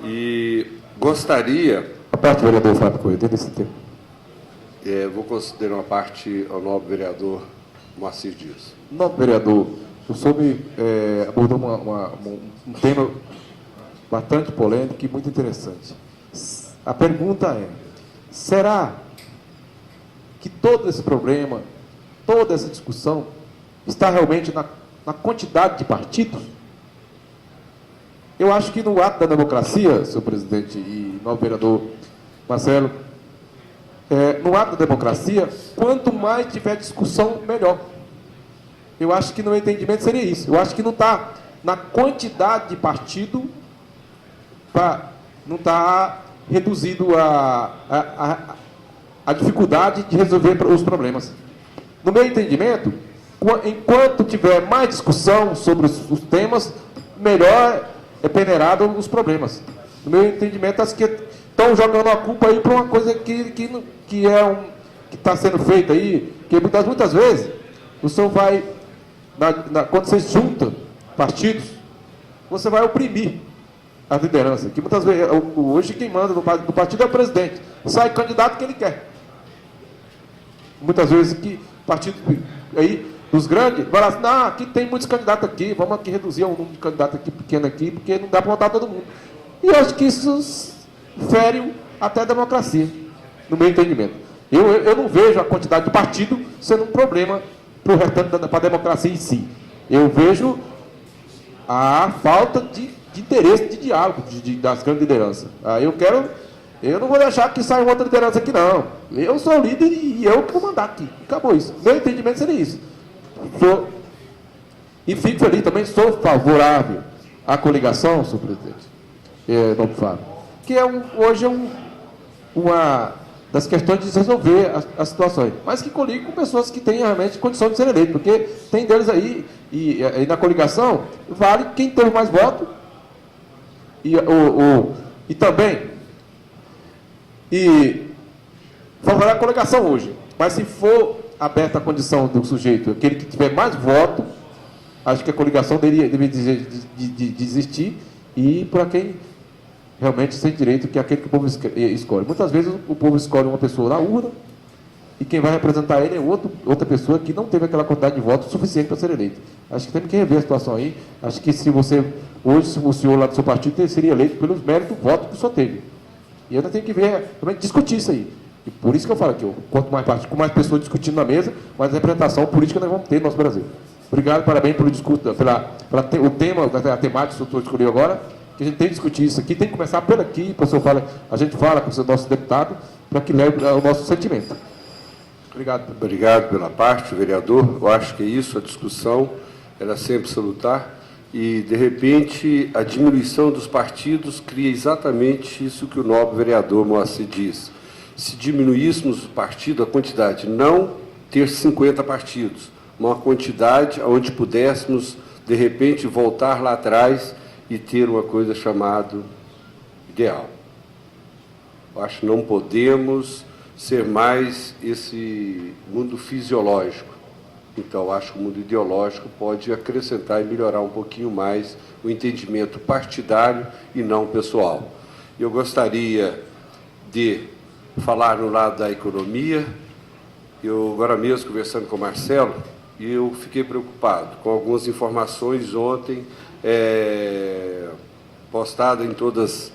E gostaria... Aperta, vereador Fábio Coelho, dentro desse tempo. Vou considerar uma parte ao nobre vereador Moacir Dias. Nobre vereador, o senhor abordou um tema bastante polêmico e muito interessante. A pergunta é, será que todo esse problema, toda essa discussão, está realmente na quantidade de partidos? Eu acho que no ato da democracia, senhor presidente e novo vereador Marcelo, no ato da democracia, quanto mais tiver discussão, melhor. Eu acho que no entendimento seria isso. Eu acho que não está na quantidade de partido, não está reduzido a dificuldade de resolver os problemas. No meu entendimento, enquanto tiver mais discussão sobre os temas, melhor é peneirado os problemas. No meu entendimento, acho que estão jogando a culpa aí para uma coisa que está sendo feita aí, que muitas vezes o senhor vai, quando você junta partidos, você vai oprimir a liderança, que muitas vezes, hoje quem manda no partido é o presidente, sai candidato que ele quer. Muitas vezes que partidos aí, dos grandes, vai lá assim, aqui tem muitos candidatos aqui, vamos aqui reduzir o número de candidatos aqui, pequeno aqui, porque não dá para votar todo mundo. E eu acho que isso fere até a democracia, no meu entendimento. Eu não vejo a quantidade de partido sendo um problema para o restante para a democracia em si. Eu vejo a falta de interesse, de diálogo das grandes lideranças. Eu não vou deixar que saia outra liderança aqui, não. Eu sou o líder e eu que vou mandar aqui. Acabou isso. Meu entendimento seria isso. E fico feliz também, sou favorável à coligação, senhor presidente, nobre Fábio, que hoje é das questões de resolver as situações, mas que coligue com pessoas que têm realmente condição de ser eleito, porque tem deles aí, e na coligação, vale quem teve mais voto, e também, favorável a coligação hoje, mas se for aberta a condição do sujeito, aquele que tiver mais voto, acho que a coligação deveria desistir e ir para quem realmente tem direito, que é aquele que o povo escolhe. Muitas vezes o povo escolhe uma pessoa na urna e quem vai representar ele é outra pessoa que não teve aquela quantidade de votos suficiente para ser eleito. Acho que temos que rever a situação aí. Acho que se você, hoje, se o senhor lá do seu partido seria eleito pelos méritos do voto que o senhor teve. E ainda tem que ver, também discutir isso aí. E por isso que eu falo aqui, quanto mais parte, com mais pessoas discutindo na mesa, mais representação política nós vamos ter no nosso Brasil. Obrigado, parabéns pelo discurso, o tema, a temática que o senhor escolheu agora, que a gente tem que discutir isso aqui, tem que começar por aqui, a gente fala com o nosso deputado, para que leve o nosso sentimento. Obrigado. Obrigado pela parte, vereador. Eu acho que é isso, a discussão, ela sempre salutar, e, de repente, a diminuição dos partidos cria exatamente isso que o nobre vereador Moacir diz. Se diminuíssemos o partido, a quantidade, não ter 50 partidos, uma quantidade onde pudéssemos, de repente, voltar lá atrás e ter uma coisa chamada ideal. Eu acho que não podemos ser mais esse mundo fisiológico. Então, eu acho que o mundo ideológico pode acrescentar e melhorar um pouquinho mais o entendimento partidário e não pessoal. Eu gostaria de falar no lado da economia. Eu, agora mesmo, conversando com o Marcelo, eu fiquei preocupado com algumas informações ontem postadas em todas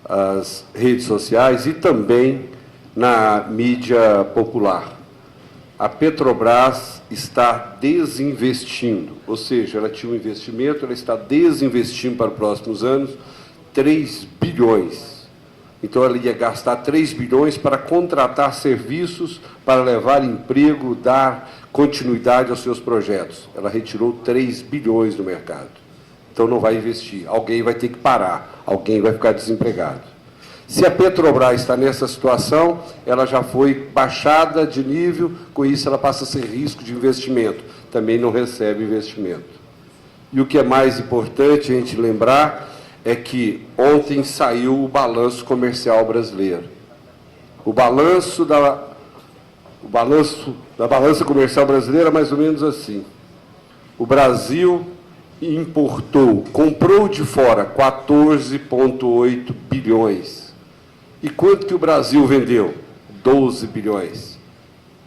as redes sociais e também na mídia popular. A Petrobras está desinvestindo, ou seja, ela tinha um investimento, ela está desinvestindo para os próximos anos 3 bilhões. Então, ela ia gastar 3 bilhões para contratar serviços, para levar emprego, dar continuidade aos seus projetos. Ela retirou 3 bilhões do mercado. Então, não vai investir. Alguém vai ter que parar. Alguém vai ficar desempregado. Se a Petrobras está nessa situação, ela já foi baixada de nível, com isso ela passa a ser risco de investimento. Também não recebe investimento. E o que é mais importante a gente lembrar é que ontem saiu o balanço comercial brasileiro. O balanço da balança comercial brasileira é mais ou menos assim. O Brasil comprou de fora 14,8 bilhões. E quanto que o Brasil vendeu? 12 bilhões.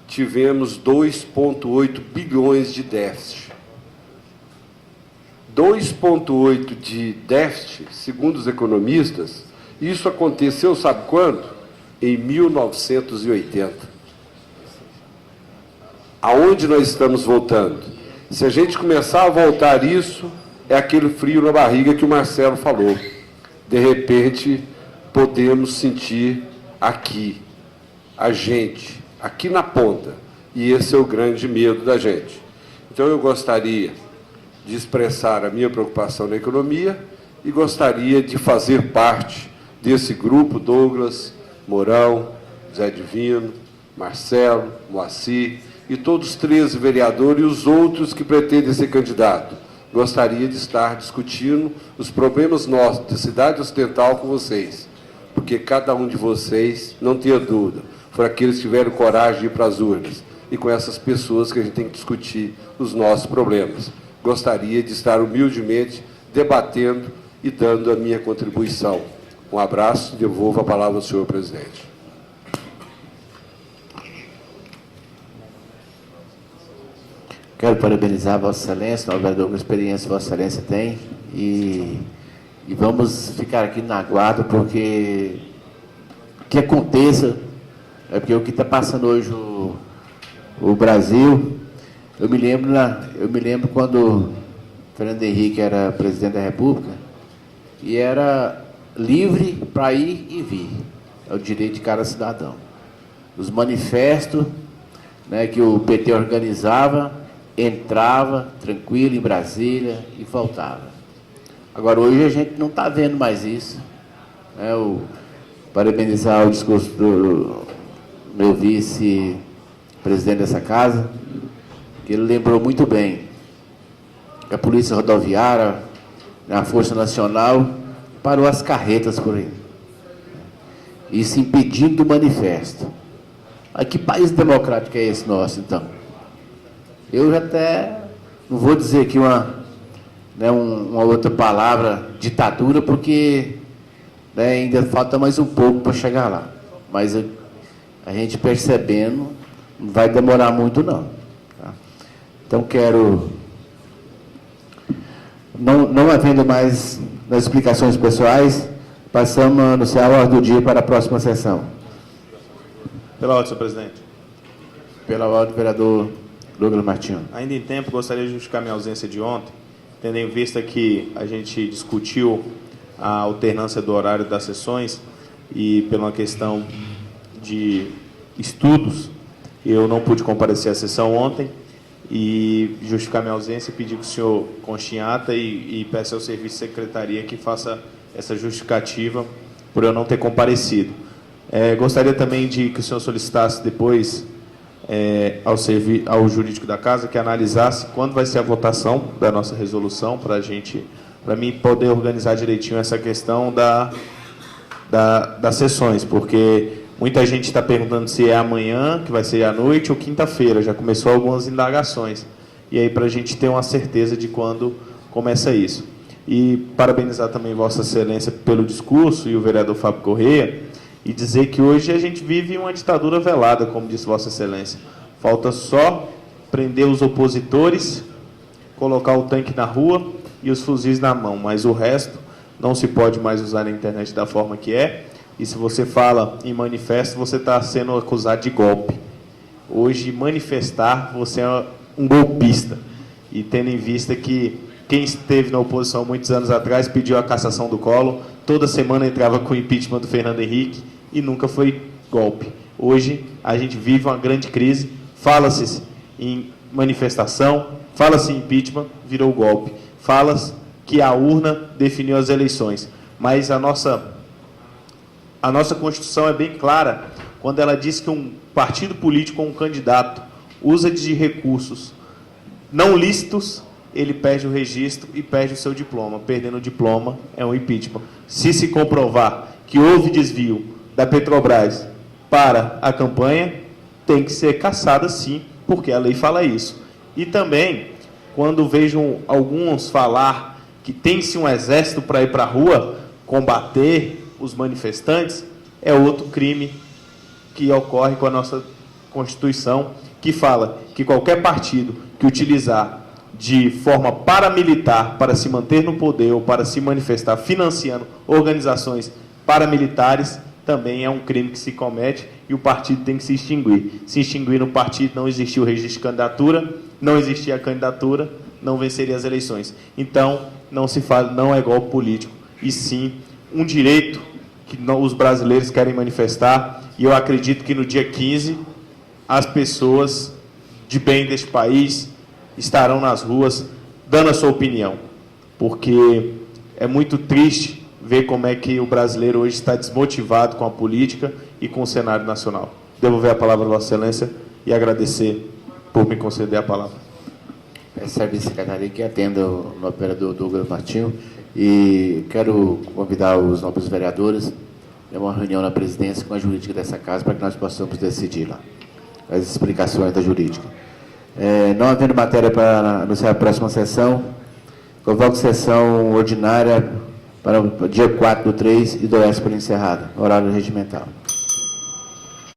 Tivemos 2,8 bilhões de déficit. 2,8 de déficit, segundo os economistas, isso aconteceu, sabe quando? Em 1980. Aonde nós estamos voltando? Se a gente começar a voltar isso, é aquele frio na barriga que o Marcelo falou. De repente, podemos sentir aqui, a gente, aqui na ponta. E esse é o grande medo da gente. Então, eu gostaria de expressar a minha preocupação na economia e gostaria de fazer parte desse grupo, Douglas, Mourão, Zé Divino, Marcelo, Moacir e todos os 13 vereadores e os outros que pretendem ser candidatos. Gostaria de estar discutindo os problemas nossos de cidade ocidental com vocês, porque cada um de vocês, não tenha dúvida, foram aqueles que tiveram coragem de ir para as urnas, e com essas pessoas que a gente tem que discutir os nossos problemas. Gostaria de estar humildemente debatendo e dando a minha contribuição. Um abraço e devolvo a palavra ao senhor presidente. Quero parabenizar a Vossa Excelência, o vereador com a experiência que Vossa Excelência tem, e vamos ficar aqui na guarda, porque o que aconteça, é porque o que está passando hoje o Brasil, eu me lembro quando Fernando Henrique era presidente da República, e era livre para ir e vir, é o direito de cada cidadão. Os manifestos, né, que o PT organizava, entrava tranquilo em Brasília e voltava. Agora, hoje a gente não está vendo mais isso. Parabenizar o discurso meu vice-presidente dessa casa, que ele lembrou muito bem que a Polícia Rodoviária, a Força Nacional, parou as carretas por aí. Isso impedindo o manifesto. Mas que país democrático é esse nosso, então? Eu já até não vou dizer aqui uma outra palavra, ditadura, porque ainda falta mais um pouco para chegar lá. Mas a gente percebendo, não vai demorar muito, não. Tá? Então, não havendo mais nas explicações pessoais, passamos a anunciar a ordem do dia para a próxima sessão. Pela ordem, senhor presidente. Pela ordem, vereador Douglas Martins. Ainda em tempo, gostaria de justificar minha ausência de ontem, tendo em vista que a gente discutiu a alternância do horário das sessões e, por uma questão de estudos, eu não pude comparecer à sessão ontem e justificar minha ausência e pedir que o senhor conste em ata e peça ao serviço de secretaria que faça essa justificativa por eu não ter comparecido. Gostaria também de que o senhor solicitasse depois ao jurídico da casa que analisasse quando vai ser a votação da nossa resolução para mim poder organizar direitinho essa questão das sessões, porque muita gente está perguntando se é amanhã, que vai ser à noite, ou quinta-feira. Já começou algumas indagações. E aí, para a gente ter uma certeza de quando começa isso. E parabenizar também Vossa Excelência pelo discurso e o vereador Fábio Correia, e dizer que hoje a gente vive uma ditadura velada, como disse Vossa Excelência. Falta só prender os opositores, colocar o tanque na rua e os fuzis na mão, mas o resto não se pode mais usar na internet da forma que é. E se você fala em manifesto, você está sendo acusado de golpe. Hoje, manifestar, você é um golpista. E tendo em vista que quem esteve na oposição muitos anos atrás pediu a cassação do Collor, toda semana entrava com o impeachment do Fernando Henrique e nunca foi golpe. Hoje, a gente vive uma grande crise, fala-se em manifestação, fala-se em impeachment, virou golpe. Fala-se que a urna definiu as eleições. Mas a nossa Constituição é bem clara quando ela diz que um partido político ou um candidato usa de recursos não lícitos, ele perde o registro e perde o seu diploma. Perdendo o diploma é um impeachment. Se comprovar que houve desvio da Petrobras para a campanha, tem que ser cassada sim, porque a lei fala isso. E também, quando vejo alguns falar que tem-se um exército para ir para a rua combater os manifestantes, é outro crime que ocorre com a nossa Constituição, que fala que qualquer partido que utilizar de forma paramilitar para se manter no poder ou para se manifestar financiando organizações paramilitares, também é um crime que se comete e o partido tem que se extinguir. Se extinguir no partido, não existiu o registro de candidatura, não existia a candidatura, não venceria as eleições. Então, não se fala, não é golpe político, e sim um direito que os brasileiros querem manifestar, e eu acredito que no dia 15 as pessoas de bem deste país estarão nas ruas dando a sua opinião, porque é muito triste ver como é que o brasileiro hoje está desmotivado com a política e com o cenário nacional. Devolver a palavra a Vossa Excelência e agradecer por me conceder a palavra. Serve a secretaria que atenda o operador Douglas Martins. E quero convidar os nobres vereadores a uma reunião na presidência com a jurídica dessa casa para que nós possamos decidir lá as explicações da jurídica. Não havendo matéria para anunciar a próxima sessão, convoco sessão ordinária para o dia 4/3 e dou essa por encerrada, horário regimental.